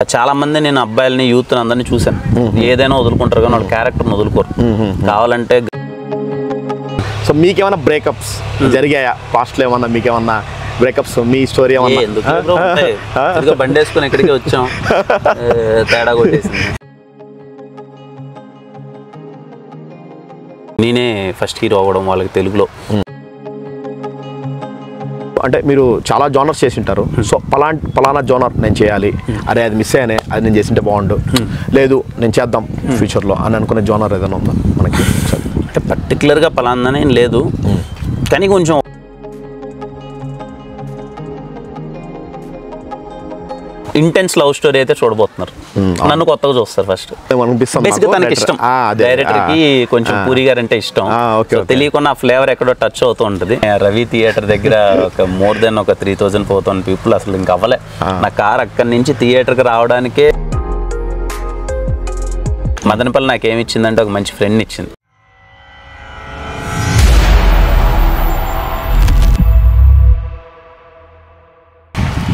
చాలా మంది నేను అబ్బాయిలని యూత్ అందరినీ చూశాను. ఏదైనా వదులుకుంటారు కానీ వాళ్ళ క్యారెక్టర్ని వదులుకోరు. కావాలంటే సో మీకేమైనా బ్రేకప్స్ జరిగాయా పాస్ట్లో? ఏమన్నా మీకేమన్నా బ్రేకప్స్ మీ స్టోరీ ఏమన్నా బండి వేసుకుని ఎక్కడికి వచ్చాం తేడా కొట్టేసింది. నేనే ఫస్ట్ హీరో అవ్వడం వాళ్ళకి తెలుగులో. అంటే మీరు చాలా జోనర్స్ చేసి ఉంటారు. సో పలానా జోనర్ నేను చేయాలి, అరే అది మిస్ అయ్యానే, అది నేను చేసింటే బాగుండు, లేదు నేను చేద్దాం ఫ్యూచర్లో అని అనుకునే జోనర్ ఏదైనా ఉందా మనకి? అంటే పర్టికులర్గా పలాందనే లేదు, కానీ కొంచెం ఇంటెన్స్ లవ్ స్టోరీ అయితే చూడబోతున్నారు. నన్ను కొత్తగా చూస్తారు ఫస్ట్. బేసిక్గా తనకి ఇష్టం, డైరెక్టర్కి కొంచెం పూరి గారు అంటే ఇష్టం. తెలియకుండా ఆ ఫ్లేవర్ ఎక్కడో టచ్ అవుతూ ఉంటుంది. రవి థియేటర్ దగ్గర ఒక మోర్ దెన్ ఒక 3,000-4,000 పీపుల్ అసలు ఇంక అవ్వలే. నా కార్ అక్కడి నుంచి థియేటర్కి రావడానికే. మదనపల్లి నాకేమి ఇచ్చిందంటే ఒక మంచి ఫ్రెండ్ ఇచ్చింది.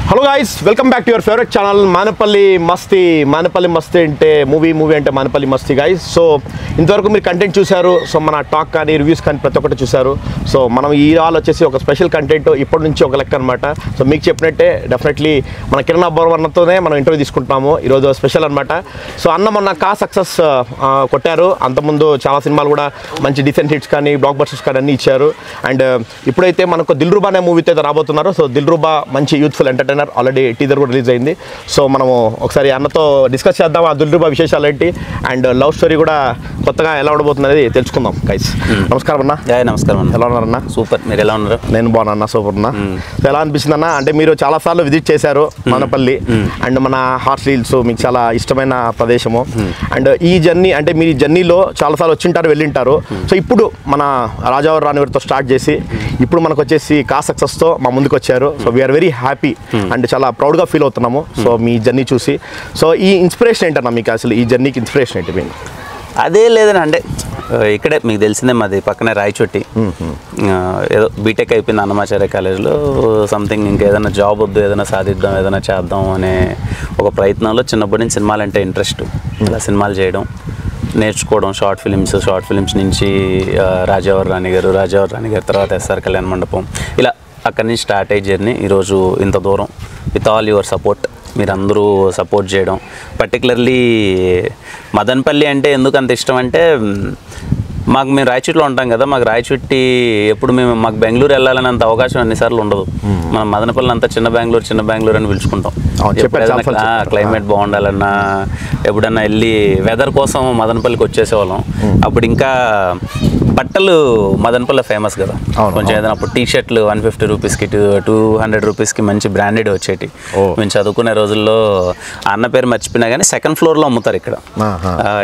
Hello guys, welcome back to your favourite channel Manapalli మస్తీ. మానపల్లి మస్తీ అంటే మూవీ అంటే మానపల్లి మస్తీ గైస్. సో ఇంతవరకు మీరు కంటెంట్ చూశారు. సో మన టాక్ కానీ రివ్యూస్ కానీ ప్రతి ఒక్కటి చూశారు. సో మనం ఈ ఆల్ వచ్చేసి ఒక స్పెషల్ కంటెంట్ ఇప్పటి నుంచి ఒక లెక్క అనమాట. సో మీకు చెప్పినట్టే డెఫినెట్లీ మన కిరణ్ అబ్బవర్ణతోనే మనం ఇంటర్వ్యూ తీసుకుంటున్నాము. ఈరోజు స్పెషల్ అనమాట. సో అన్న మొన్న సక్సెస్ కొట్టారు. అంతకుముందు చాలా సినిమాలు కూడా మంచి డిసెంట్ హిట్స్ కానీ బ్లాక్ బస్టర్స్ కానీ అన్నీ ఇచ్చారు. అండ్ ఇప్పుడైతే మనకు దిల్రుబా అనే మూవీతో అయితే రాబోతున్నారు. సో దిల్రుబా మంచి యూత్ఫుల్ ఎంటర్టైనర్, ఆల్రెడీ టీజర్ కూడా రిలీజ్ అయింది. సో మనము ఒకసారి అన్నతో డిస్కస్ చేద్దాం ఆ దిల్రుబా విశేషాలు ఏంటి, అండ్ లవ్ స్టోరీ కూడా కొత్తగా ఎలా ఉండబోతుంది అనేది తెలుసుకుందాం గైస్. నమస్కారం అన్న. నమస్కారం అన్న. ఎలా ఉన్నారన్న? సూపర్, మీరు ఎలా ఉన్నారు? నేను బాగున్నా, సూపర్ అన్న. సో ఎలా అనిపిస్తుంది అన్న? అంటే మీరు చాలా సార్లు విజిట్ చేశారు మానపల్లి, అండ్ మన హార్స్ హిల్స్ మీకు చాలా ఇష్టమైన ప్రదేశము. అండ్ ఈ జర్నీ అంటే మీ జర్నీలో చాలా సార్లు వచ్చింటారు, వెళ్ళింటారు. సో ఇప్పుడు మన రాజావారి రానివారితో స్టార్ట్ చేసి ఇప్పుడు మనకు వచ్చేసి సక్సెస్తో మా ముందుకు వచ్చారు. So we are very happy and చాలా ప్రౌడ్గా ఫీల్ అవుతున్నాము. సో మీ జర్నీ చూసి. సో ఈ ఇన్స్పిరేషన్ ఏంటన్నా మీకు? అసలు ఈ జర్నీకి ఇన్స్పిరేషన్ ఏంటి మీకు? అదే లేదని అంటే ఇక్కడే మీకు తెలిసిందే, మాది పక్కనే రాయచోటి. ఏదో బీటెక్ అయిపోయింది అన్నమాచార్య కాలేజ్లో. సంథింగ్ ఇంకేదైనా జాబ్ వద్దు, ఏదైనా సాధిద్దాం, ఏదైనా చేద్దాం అనే ఒక ప్రయత్నంలో చిన్నప్పటి నుంచి సినిమాలంటే ఇంట్రెస్ట్. ఇలా సినిమాలు చేయడం, నేర్చుకోవడం, షార్ట్ ఫిలిమ్స్ నుంచి రాజావారి రాణి గారు తర్వాత ఎస్ఆర్ కళ్యాణ మండపం, ఇలా అక్కడి నుంచి స్టార్ట్ అయ్యే జర్నీ ఈరోజు ఇంత దూరం. విత్ ఆల్ యువర్ సపోర్ట్, మీరందరూ సపోర్ట్ చేయడం. పర్టికులర్లీ మదనపల్లి అంటే ఎందుకు అంత ఇష్టం అంటే, మేము రాయచోటిలో ఉంటాం కదా. మాకు రాయచోటి ఎప్పుడు మాకు బెంగళూరు వెళ్ళాలనేంత అవకాశం అన్నిసార్లు ఉండదు. మనం మదనపల్లి అంతా చిన్న బెంగళూరు అని పిలుచుకుంటాం. క్లైమేట్ బాగుండాలన్నా ఎప్పుడన్నా వెళ్ళి వెదర్ కోసం మదనపల్లికి వచ్చేసేవాళ్ళం. అప్పుడు ఇంకా బట్టలు మదనపల్లి ఫేమస్ కదా. కొంచెం ఏదైనా అప్పుడు టీ-షర్ట్లు 150 రూపీస్కి 200 రూపీస్కి మంచి బ్రాండెడ్ వచ్చేటి. మేము చదువుకునే రోజుల్లో అన్న పేరు మర్చిపోయినా కానీ సెకండ్ ఫ్లోర్లో అమ్ముతారు.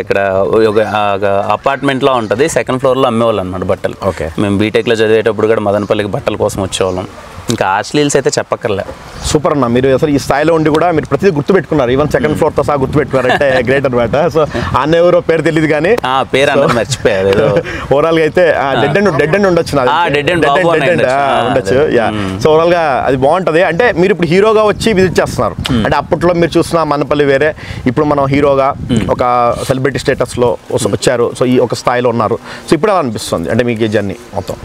ఇక్కడ అపార్ట్మెంట్లో ఉంటుంది, సెకండ్ ఫ్లోర్లో అమ్మేవాళ్ళు అనమాట బట్టలు. మేము బీటెక్లో చదివేటప్పుడు కూడా మదనపల్లికి బట్టల కోసం వచ్చేవాళ్ళం. ఇంకా హాస్టల్స్ అయితే చెప్పక్కర్లే. సూపర్ అన్న, మీరు అసలు ఈ స్థాయిలో ఉండి కూడా మీరు ప్రతిదీ గుర్తుపెట్టుకున్నారు. ఈవెన్ సెకండ్ ఫ్లోర్తో సహా గుర్తుపెట్టుకున్నారంటే గ్రేట్ అనమాట. సో అన్న ఎవరో పేరు తెలియదు కానీ పేరు అందరూ మర్చిపోయారు. ఓవరాల్గా అయితే డెడ్ ఎండ్ ఉండొచ్చు, ఉండొచ్చు. సో ఓవరాల్గా అది బాగుంటుంది. అంటే మీరు ఇప్పుడు హీరోగా వచ్చి విజిట్ చేస్తున్నారు. అంటే అప్పట్లో మీరు చూసిన మనపల్లి వేరే, ఇప్పుడు మనం హీరోగా ఒక సెలబ్రిటీ స్టేటస్లో వచ్చారు. సో ఈ ఒక స్థాయిలో ఉన్నారు. సో ఇప్పుడు అలా అనిపిస్తుంది అంటే మీకు ఈ జర్నీ మొత్తం?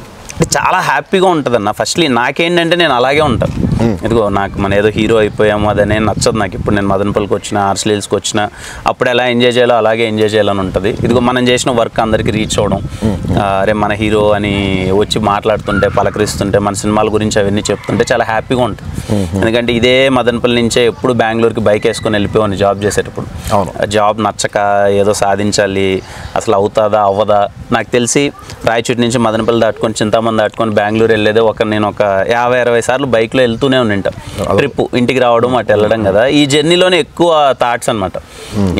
చాలా హ్యాపీగా ఉంటుంది అన్న. ఫస్ట్లీ నాకేంటంటే నేను అలాగే ఉంటాను. ఇదిగో నాకు మన ఏదో హీరో అయిపోయాము అదనే నచ్చదు నాకు. ఇప్పుడు నేను మదనపల్లికి వచ్చిన, హార్స్లీల్స్కి వచ్చిన, అప్పుడు ఎలా ఎంజాయ్ చేయాలో అలాగే ఎంజాయ్ చేయాలని ఉంటుంది. ఇదిగో మనం చేసిన వర్క్ అందరికీ రీచ్ అవ్వడం, అరే మన హీరో అని వచ్చి మాట్లాడుతుంటే, పలకరిస్తుంటే, మన సినిమాల గురించి అవన్నీ చెప్తుంటే చాలా హ్యాపీగా ఉంటుంది. ఎందుకంటే ఇదే మదనపల్లి నుంచే ఎప్పుడు బెంగళూరుకి బైక్ వేసుకొని వెళ్ళిపోయాను జాబ్ చేసేటప్పుడు. జాబ్ నచ్చక ఏదో సాధించాలి, అసలు అవుతుందా అవ్వదా. నాకు తెలిసి రాయచోటి నుంచి మదనపల్లి దాటుకొని చింతామణి దాటుకొని బెంగళూరు వెళ్ళేదే నేను ఒక 50-60 సార్లు బైక్లో వెళ్తూనే ఉంటా. ట్రిప్ ఇంటికి రావడం అటు వెళ్ళడం కదా. ఈ జర్నీలోనే ఎక్కువ థాట్స్ అనమాట.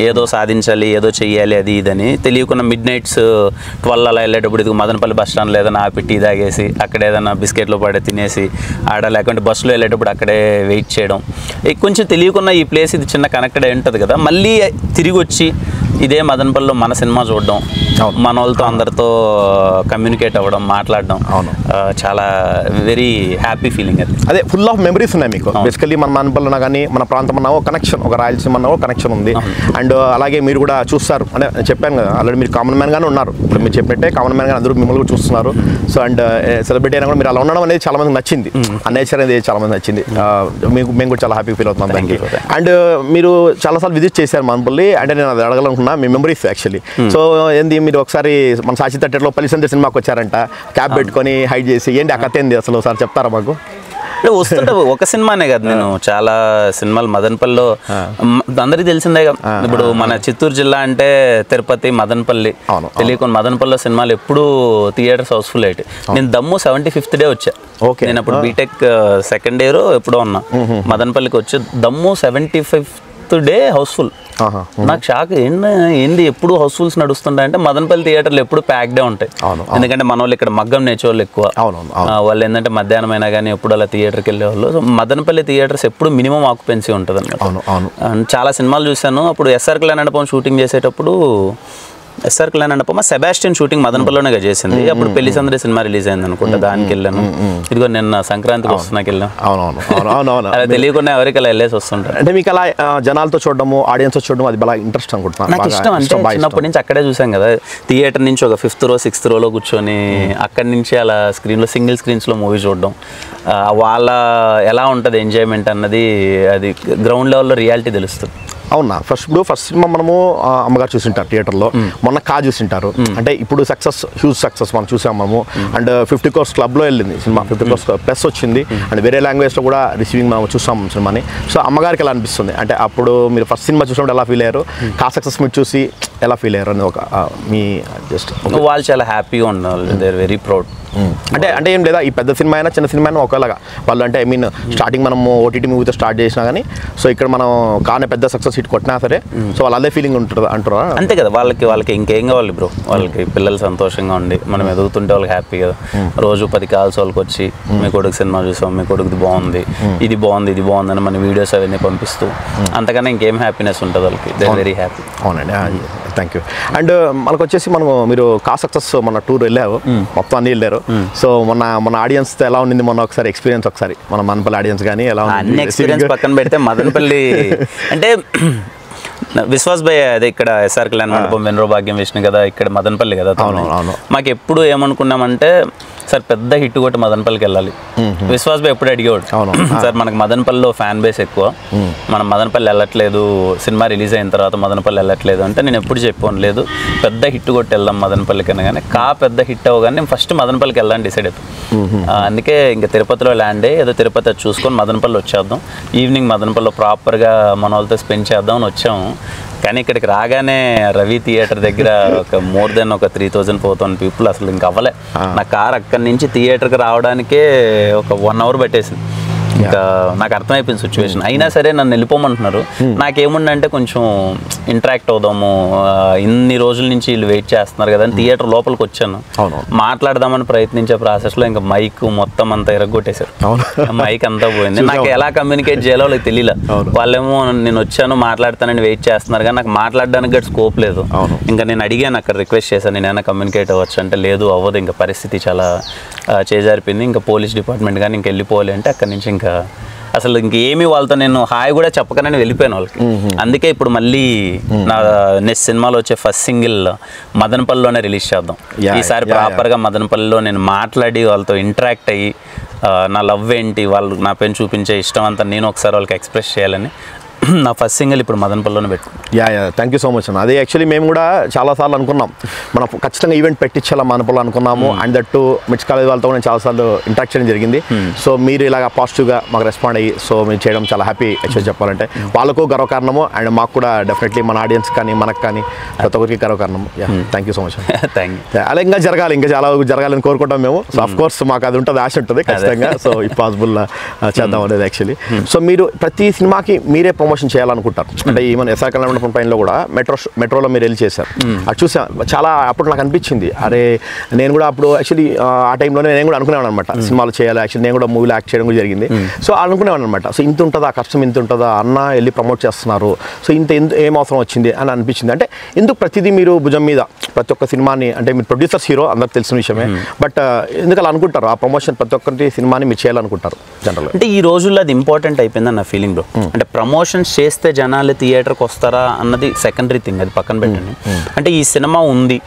ఏదో సాధించాలి, ఏదో చెయ్యాలి, అది ఇదని తెలియకుండా మిడ్ నైట్స్ 12 అలా వెళ్ళేటప్పుడు ఇది మదనపల్లి బస్ స్టాండ్లో ఏదైనా ఆపి టీ తాగేసి అక్కడ ఏదైనా బిస్కెట్లో పడే తినేసి ఆడ, లేకుంటే బస్సులో వెళ్ళేటప్పుడు అక్కడే వెయిట్ చేయడం. కొంచెం తెలియకుండా ఈ ప్లేస్ ఇది చిన్న కనెక్టెడ్ అయి ఉంటుంది కదా. మళ్ళీ తిరిగి వచ్చి ఇదే మదనపల్లిలో మన సినిమా చూడడం, మన వాళ్ళతో అందరితో కమ్యూనికేట్ అవ్వడం, మాట్లాడడం చాలా వెరీ హ్యాపీ ఫీలింగ్. అదే ఫుల్ ఆఫ్ మెమరీస్ ఉన్నాయి మీకు. బేసికలీ మన మదనపల్లిలో కానీ మన ప్రాంతం అన్న కనెక్షన్, ఒక రాయలసీమ అన్న కనెక్షన్ ఉంది. అండ్ అలాగే మీరు కూడా చూస్తారు అంటే చెప్పాను కదా ఆల్రెడీ, మీరు కామన్ మ్యాన్ గానే ఉన్నారు. ఇప్పుడు మీరు చెప్పినట్టే కామన్ మ్యాన్ గానే అందరూ మిమ్మల్ని కూడా చూస్తున్నారు. సో అండ్ సెలబ్రిటీ అయినా కూడా మీరు అలా ఉండడం అనేది చాలా మందికి నచ్చింది. ఆ నేచర్ అనేది చాలా మంది నచ్చింది. మేము కూడా చాలా హ్యాపీ ఫీల్ అవుతున్నాం దానికి. అండ్ మీరు చాలాసార్లు విజిట్ చేశారు మదనపల్లి అంటే నేను అది అడగాలనుకున్నా మీ మెమరీస్ యాక్చువల్లీ. సో ఏంది మీరు ఒకసారి మన సాక్షి థియేటర్లో పల్లిసంద్ర సినిమాకి వచ్చారంట, క్యాబ్ పెట్టుకొని హైడ్ చేసి, ఏంటి ఆ కథ ఏంది అసలు ఒకసారి చెప్తారా మాకు? వస్తుంటే ఒక సినిమానే కదా, నేను చాలా సినిమాలు మదనపల్లిలో అందరికీ తెలిసిందే. ఇప్పుడు మన చిత్తూరు జిల్లా అంటే తిరుపతి, మదనపల్లి, తెలియకుండా మదనపల్లిలో సినిమాలు ఎప్పుడు థియేటర్స్ హౌస్ఫుల్ అయితే. నేను దమ్ము 75th డే వచ్చా. నేను అప్పుడు బీటెక్ సెకండ్ ఇయర్ ఎప్పుడో ఉన్నా. మదనపల్లికి వచ్చి దమ్ము 75th డే హౌస్ఫుల్. నాకు షాక్, ఏంది ఎప్పుడు హౌస్ఫుల్స్ నడుస్తుంటాయంటే మదనపల్లి థియేటర్లు ఎప్పుడు ప్యాక్డే ఉంటాయి. ఎందుకంటే మన వాళ్ళు ఇక్కడ మగ్గం నేర్చేవాళ్ళు ఎక్కువ. వాళ్ళు ఏంటంటే మధ్యాహ్నం అయినా కానీ ఎప్పుడు అలా థియేటర్కి వెళ్ళేవాళ్ళు. సో మదనపల్లి థియేటర్స్ ఎప్పుడు మినిమం ఆక్యుపెన్సీ ఉంటుంది అన్నమాట. చాలా సినిమాలు చూశాను. అప్పుడు ఎస్ఆర్ కళ్యాణ్ షూటింగ్ చేసేటప్పుడు ఎస్ఆర్ కళ్యాణ్ సెబాస్టియన్ షూటింగ్ మదనపల్లిలోనే చేసింది. అప్పుడు పెళ్లి సందడి సినిమా రిలీజ్ అయింది అనుకుంటా, దానికి వెళ్ళాను. ఇదిగో నిన్న సంక్రాంతికి వస్తున్నాకి వెళ్ళాను. అలా తెలియకుండా ఎవరికి అలా వెళ్ళేసి వస్తుంటారు. అంటే మీకు అలా జనాలతో చూడడము, ఆడియన్స్ చూడడం అది బాగా ఇంట్రెస్ట్ అనుకుంటున్నాను. నాకు ఇష్టం. అంటే చిన్నప్పటి నుంచి అక్కడే చూసాం కదా, థియేటర్ నుంచి ఒక 5th row 6th rowలో కూర్చొని అక్కడి నుంచి అలా స్క్రీన్లో సింగిల్ స్క్రీన్స్లో మూవీ చూడడం, వాళ్ళ ఎలా ఉంటుంది ఎంజాయ్మెంట్ అన్నది అది గ్రౌండ్ లెవెల్లో రియాలిటీ తెలుస్తుంది. అవునా? ఫస్ట్ సినిమా మనము అమ్మగారు చూసింటారు థియేటర్లో, మొన్న చూసింటారు. అంటే ఇప్పుడు హ్యూజ్ సక్సెస్ మనం చూసాం మనము. అండ్ 50 crores క్లబ్లో వెళ్ళింది సినిమా, 50 crores ప్లస్ వచ్చింది. అండ్ వేరే లాంగ్వేజ్లో కూడా రిసీవింగ్ మనం చూసాం సినిమాని. సో అమ్మగారికి ఎలా అనిపిస్తుంది? అంటే అప్పుడు మీరు ఫస్ట్ సినిమా చూసినప్పుడు ఎలా ఫీల్ అయ్యారు, సక్సెస్ మీరు చూసి ఎలా ఫీల్ అయ్యారు అని ఒక మీ జస్ట్. వాళ్ళు చాలా హ్యాపీగా ఉన్నారు, దే ఆర్ వెరీ ప్రౌడ్. అంటే ఏం లేదా, ఈ పెద్ద సినిమా అయినా చిన్న సినిమా అయినా ఒకలాగా వాళ్ళు, అంటే ఐ మీన్ స్టార్టింగ్ మనం ఓటీటీ మూవీతో స్టార్ట్ చేసినా కానీ, సో ఇక్కడ మనం కానీ పెద్ద సక్సెస్ హిట్ కొట్టినా సరే, సో వాళ్ళు అదే ఫీలింగ్ ఉంటుంది అంటారా? అంతే కదా, వాళ్ళకి ఇంకేం కావాలి బ్రో. వాళ్ళకి పిల్లలు సంతోషంగా ఉండి మనం ఎదుగుతుంటే వాళ్ళకి హ్యాపీ కదా. రోజు 10 calls వాళ్ళకి వచ్చి మీ కొడుకు సినిమా చూసాం, మీ కొడుకుది బాగుంది, ఇది బాగుంది అని మన వీడియోస్ అవన్నీ పంపిస్తూ, అంతకన్నా ఇంకేం హ్యాపీనెస్ ఉంటుంది వాళ్ళకి. They are very happy. అవునండి, థ్యాంక్ యూ. అండ్ మనకు వచ్చేసి మీరు సక్సెస్ మన టూర్ వెళ్ళావు, మొత్తం అన్ని వెళ్ళారు. సో మన ఆడియన్స్తో ఎలా ఉండింది మొన్న ఒకసారి ఎక్స్పీరియన్స్, ఒకసారి మన మదనపల్లి ఆడియన్స్ కానీ ఎలా ఉంది? అన్ని ఎక్స్పీరియన్స్ పక్కన పెడితే మదనపల్లి అంటే విశ్వాస్ భయ్య అదే ఇక్కడ ఎస్ఆర్ కళ్యాణ్ మండపం, వెనరో భాగ్యం విష్ణు కదా, ఇక్కడ మదనపల్లి కదా. మాకు ఎప్పుడు ఏమనుకున్నామంటే సార్ పెద్ద హిట్ కొట్టి మదనపల్లికి వెళ్ళాలి. విశ్వాస్ భయ్ ఎప్పుడు అడిగేవాడు, సార్ మనకు మదనపల్లిలో ఫ్యాన్ బేస్ ఎక్కువ, మనం మదనపల్లి వెళ్ళట్లేదు, సినిమా రిలీజ్ అయిన తర్వాత మదనపల్లి వెళ్ళట్లేదు అంటే నేను ఎప్పుడు చెప్పాను, లేదు పెద్ద హిట్ కొట్టి వెళ్దాం మదనపల్లికి అనగానే పెద్ద హిట్ అవ్వగానే నేను ఫస్ట్ మదనపల్లికి వెళ్దాం డిసైడ్ అయిపోయాను. అందుకే ఇంకా తిరుపతిలో ల్యాండ్ అయ్యి ఏదో తిరుపతి చూసుకొని మదనపల్లి వచ్చేద్దాం, ఈవినింగ్ మదనపల్లిలో ప్రాపర్గా మన వాళ్ళతో స్పెండ్ చేద్దాం అని వచ్చాము. కానీ ఇక్కడికి రాగానే రవి థియేటర్ దగ్గర ఒక మోర్ దెన్ ఒక 3,000-4,000 పీపుల్ అసలు ఇంకా అవ్వలే. నా కార్ అక్కడి నుంచి థియేటర్కి రావడానికే ఒక 1 hour పట్టేసింది. ఇంకా నాకు అర్థమైపోయింది సిచ్యువేషన్. అయినా సరే నన్ను వెళ్ళిపోమంటున్నారు. నాకేముండంటే కొంచెం ఇంటరాక్ట్ అవుదాము, ఇన్ని రోజుల నుంచి వీళ్ళు వెయిట్ చేస్తున్నారు కదా అని థియేటర్ లోపలికి వచ్చాను. మాట్లాడదామని ప్రయత్నించే ప్రాసెస్లో ఇంకా మైక్ మొత్తం అంతా ఎరగొట్టేశారు, మైక్ అంతా పోయింది. నాకు ఎలా కమ్యూనికేట్ చేయాలో వాళ్ళకి తెలియలే. వాళ్ళేమో నేను వచ్చాను మాట్లాడతానని వెయిట్ చేస్తున్నారు కానీ నాకు మాట్లాడడానికి కూడా స్కోప్ లేదు. ఇంకా నేను అడిగాను, అక్కడ రిక్వెస్ట్ చేశాను, నేను ఏమైనా కమ్యూనికేట్ అవ్వచ్చు అంటే లేదు అవ్వదు, ఇంకా పరిస్థితి చాలా చేజారిపోయింది, ఇంకా పోలీస్ డిపార్ట్మెంట్ కానీ ఇంక వెళ్ళిపోవాలి అంటే అక్కడి నుంచి ఇంకా అసలు ఇంకేమీ వాళ్ళతో నేను హాయ్ కూడా చెప్పకనే వెళ్ళిపోయాను వాళ్ళకి. అందుకే ఇప్పుడు మళ్ళీ నా నెక్స్ట్ సినిమాలో వచ్చే ఫస్ట్ సింగిల్ మదనపల్లిలోనే రిలీజ్ చేద్దాం. ఈసారి ప్రాపర్గా మదనపల్లిలో నేను మాట్లాడి వాళ్ళతో ఇంటరాక్ట్ అయ్యి నా లవ్ ఏంటి, వాళ్ళు నా పైన చూపించే ఇష్టం అంతా నేను ఒకసారి వాళ్ళకి ఎక్స్ప్రెస్ చేయాలని నా ఫస్ట్ సింగిల్ ఇప్పుడు మదనపల్లిలోనే పెట్టుకున్నాను. థ్యాంక్ యూ సో మచ్ అన్న. అదే యాక్చువల్లీ మేము కూడా చాలాసార్లు అనుకున్నాం, మనం ఖచ్చితంగా ఈవెంట్ పెట్టించాలా మదనపల్లి అనుకున్నాము. అండ్ దట్టు మిట్స్ కాలేజ్ వాళ్ళతో నేను చాలాసార్లు ఇంటరాక్ట్ చేయడం జరిగింది. సో మీరు ఇలాగ పాజిటివ్గా మాకు రెస్పాండ్ అయ్యి సో మీరు చేయడం చాలా హ్యాపీ యాక్చువల్లీ చెప్పాలంటే. వాళ్ళకు గర్వకారణము అండ్ మాకు కూడా డెఫినెట్లీ మన ఆడియన్స్ కానీ మనకు కానీ ప్రతి ఒక్కరికి గర్వకారణము. Thank you so much. Thank you. అలా ఇంకా చాలా జరగాలని కోరుకుంటాం మేము. సో అఫ్ కోర్స్ మాకు అది ఉంటుంది, ఆశ ఉంటుంది ఖచ్చితంగా. సో ఇఫ్ పాసిబుల్ చేద్దాం అనేది యాక్చువల్లీ. సో మీరు ప్రతి సినిమాకి మీరే ప్రమోషన్ ప్రమోషన్ చేయాలనుకుంటారు. అంటే ఈవెన్ ఎస్ఆర్ కళ్యాణ పైనలో కూడా మెట్రోలో మీరు వెళ్ళి చేశారు. అది చూసా చాలా అప్పుడు నాకు అనిపించింది, అరే నేను కూడా అప్పుడు యాక్చువల్లీ ఆ టైంలోనే నేను కూడా అనుకునేవాను అనమాట, సినిమాలు చేయాలి, యాక్చువల్లీ నేను కూడా మూవీలో యాక్ట్ చేయడం కూడా జరిగింది. సో అనుకునేవాను అనమాట, సో ఇంత ఉంటుందా కష్టం, ఇంత ఉంటుందా, అన్న వెళ్ళి ప్రమోట్ చేస్తున్నారు, సో ఏం అవసరం వచ్చింది అని అనిపించింది. అంటే ఎందుకు ప్రతిదీ మీరు భుజం మీద ప్రతి ఒక్క సినిమాని, అంటే మీరు ప్రొడ్యూసర్స్ హీరో అందరికి తెలిసిన విషయమే, బట్ ఎందుకు అలా అనుకుంటారు, ఆ ప్రమోషన్ ప్రతి ఒక్కరి సినిమాని మీరు చేయాలనుకుంటారు జనరల్గా? అంటే ఈ రోజుల్లో అది ఇంపార్టెంట్ అయిపోయిందని నా ఫీలింగ్ బ్రో. అంటే ప్రమోషన్స్ చేస్తే జనాలు థియేటర్కి వస్తారా అన్నది సెకండరీ థింగ్, అది పక్కన పెట్టండి. అంటే ఈ సినిమా ఉంది,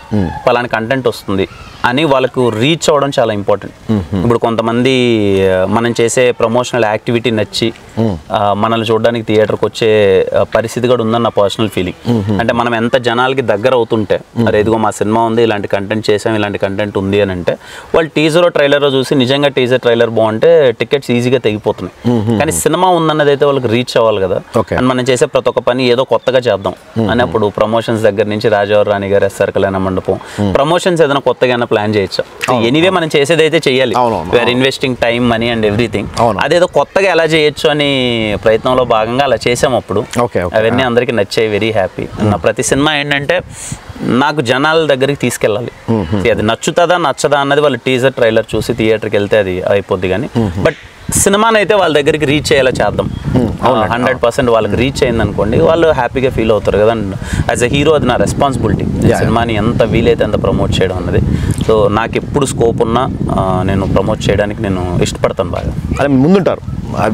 పలానా కంటెంట్ వస్తుంది అని వాళ్ళకు రీచ్ అవ్వడం చాలా ఇంపార్టెంట్. ఇప్పుడు కొంతమంది మనం చేసే ప్రమోషనల్ యాక్టివిటీ నచ్చి మనల్ని చూడడానికి థియేటర్కి వచ్చే పరిస్థితి కూడా ఉందని నా పర్సనల్ ఫీలింగ్. అంటే మనం ఎంత జనాలకి దగ్గర అవుతుంటే, అరే ఇదిగో మా సినిమా ఉంది, ఇలాంటి కంటెంట్ చేసాం, ఇలాంటి కంటెంట్ ఉంది అని అంటే వాళ్ళు టీజర్ ట్రైలర్ చూసి నిజంగా టీజర్ ట్రైలర్ బాగుంటే టికెట్స్ ఈజీగా తెగిపోతున్నాయి. కానీ సినిమా ఉందన్నది అయితే వాళ్ళకి రీచ్ అవ్వాలి కదా. అండ్ మనం చేసే ప్రతి ఒక్క పని ఏదో కొత్తగా చేద్దాం అని అప్పుడు ప్రమోషన్స్ దగ్గర నుంచి రాజావారి రాణి గారు, ఎస్ఆర్ కళ్యాణ మండపం ప్రమోషన్స్ ఏదైనా కొత్తగా ప్లాన్ చేయొచ్చు. ఎనీవే మనం చేసేది అయితే చెయ్యాలి, we are investing time, money and everything. అదేదో కొత్తగా ఎలా చేయొచ్చు అని ప్రయత్నంలో భాగంగా అలా చేసాం. అప్పుడు అవన్నీ అందరికీ నచ్చాయి, వెరీ హ్యాపీ. నా ప్రతి సినిమా ఏంటంటే నాకు జనాల దగ్గరికి తీసుకెళ్ళాలి, అది నచ్చుతుందా నచ్చదా అన్నది వాళ్ళు టీజర్ ట్రైలర్ చూసి థియేటర్కి వెళ్తే అది అయిపోద్ది. కానీ బట్ సినిమాని అయితే వాళ్ళ దగ్గరికి రీచ్ అయ్యేలా చేద్దాం. 100% వాళ్ళకి రీచ్ అయింది అనుకోండి, వాళ్ళు హ్యాపీగా ఫీల్ అవుతారు కదా. యాజ్ ఎ హీరో అది నా రెస్పాన్సిబిలిటీ, సినిమాని ఎంత వీలైతే అంత ప్రమోట్ చేయడం అన్నది. సో నాకు ఎప్పుడు స్కోప్ ఉన్నా నేను ప్రమోట్ చేయడానికి నేను ఇష్టపడతాను బాగా. అదే ముందుంటారు,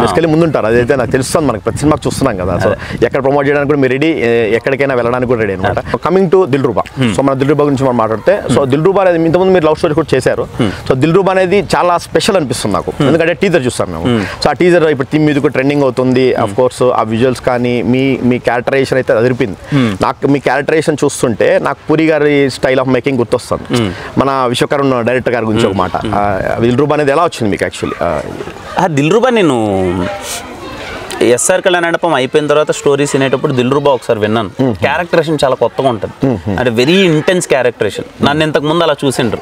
బేసికలీ ముందుంటారు, అదైతే నాకు తెలుస్తుంది. మనకి ప్రతి సినిమాకి చూస్తున్నాం కదా, సో ఎక్కడ ప్రమోట్ చేయడానికి కూడా మీరు రెడీ, ఎక్కడికైనా వెళ్ళడానికి కూడా రెడీ అనమాట. కమింగ్ టు దిల్రూబా, సో మన దిల్రూబా గురించి మనం మాట్లాడితే, సో దిల్రూబా అనేది ఇంతకుముందు మీరు లవ్ స్టోరీ కూడా చేశారు. సో దిల్రూబా అనేది చాలా స్పెషల్ అనిపిస్తుంది నాకు, ఎందుకంటే టీజర్ చూస్తాం మేము. సో ఆ టీజర్ ఇప్పుడు థీమ్ మ్యూజిక్ ట్రెండింగ్ అవుతుంది. అఫ్ కోర్స్ ఆ విజువల్స్ కానీ మీ క్యారెక్టరైజేషన్ అయితే అదిరిపోయింది. నాకు మీ క్యారెక్టరైజేషన్ చూస్తుంటే నాకు పూరి గారి స్టైల్ ఆఫ్ మేకింగ్ గుర్తొస్తుంది. మన విశ్వకరణ్ డైరెక్టర్ గారి గురించి ఒక మాట, దిల్రూబా అనేది ఎలా వచ్చింది మీకు యాక్చువల్లీ? దిల్రూబా నేను ఎస్ఆర్ కళ్యాణ మండపం అయిపోయిన తర్వాత స్టోరీస్ వినేటప్పుడు దిల్రూబా ఒకసారి విన్నాను. క్యారెక్టరేషన్ చాలా కొత్తగా ఉంటుంది, అంటే వెరీ ఇంటెన్స్ క్యారెక్టరేషన్. నన్ను ఇంతకు ముందు అలా చూసిండ్రు,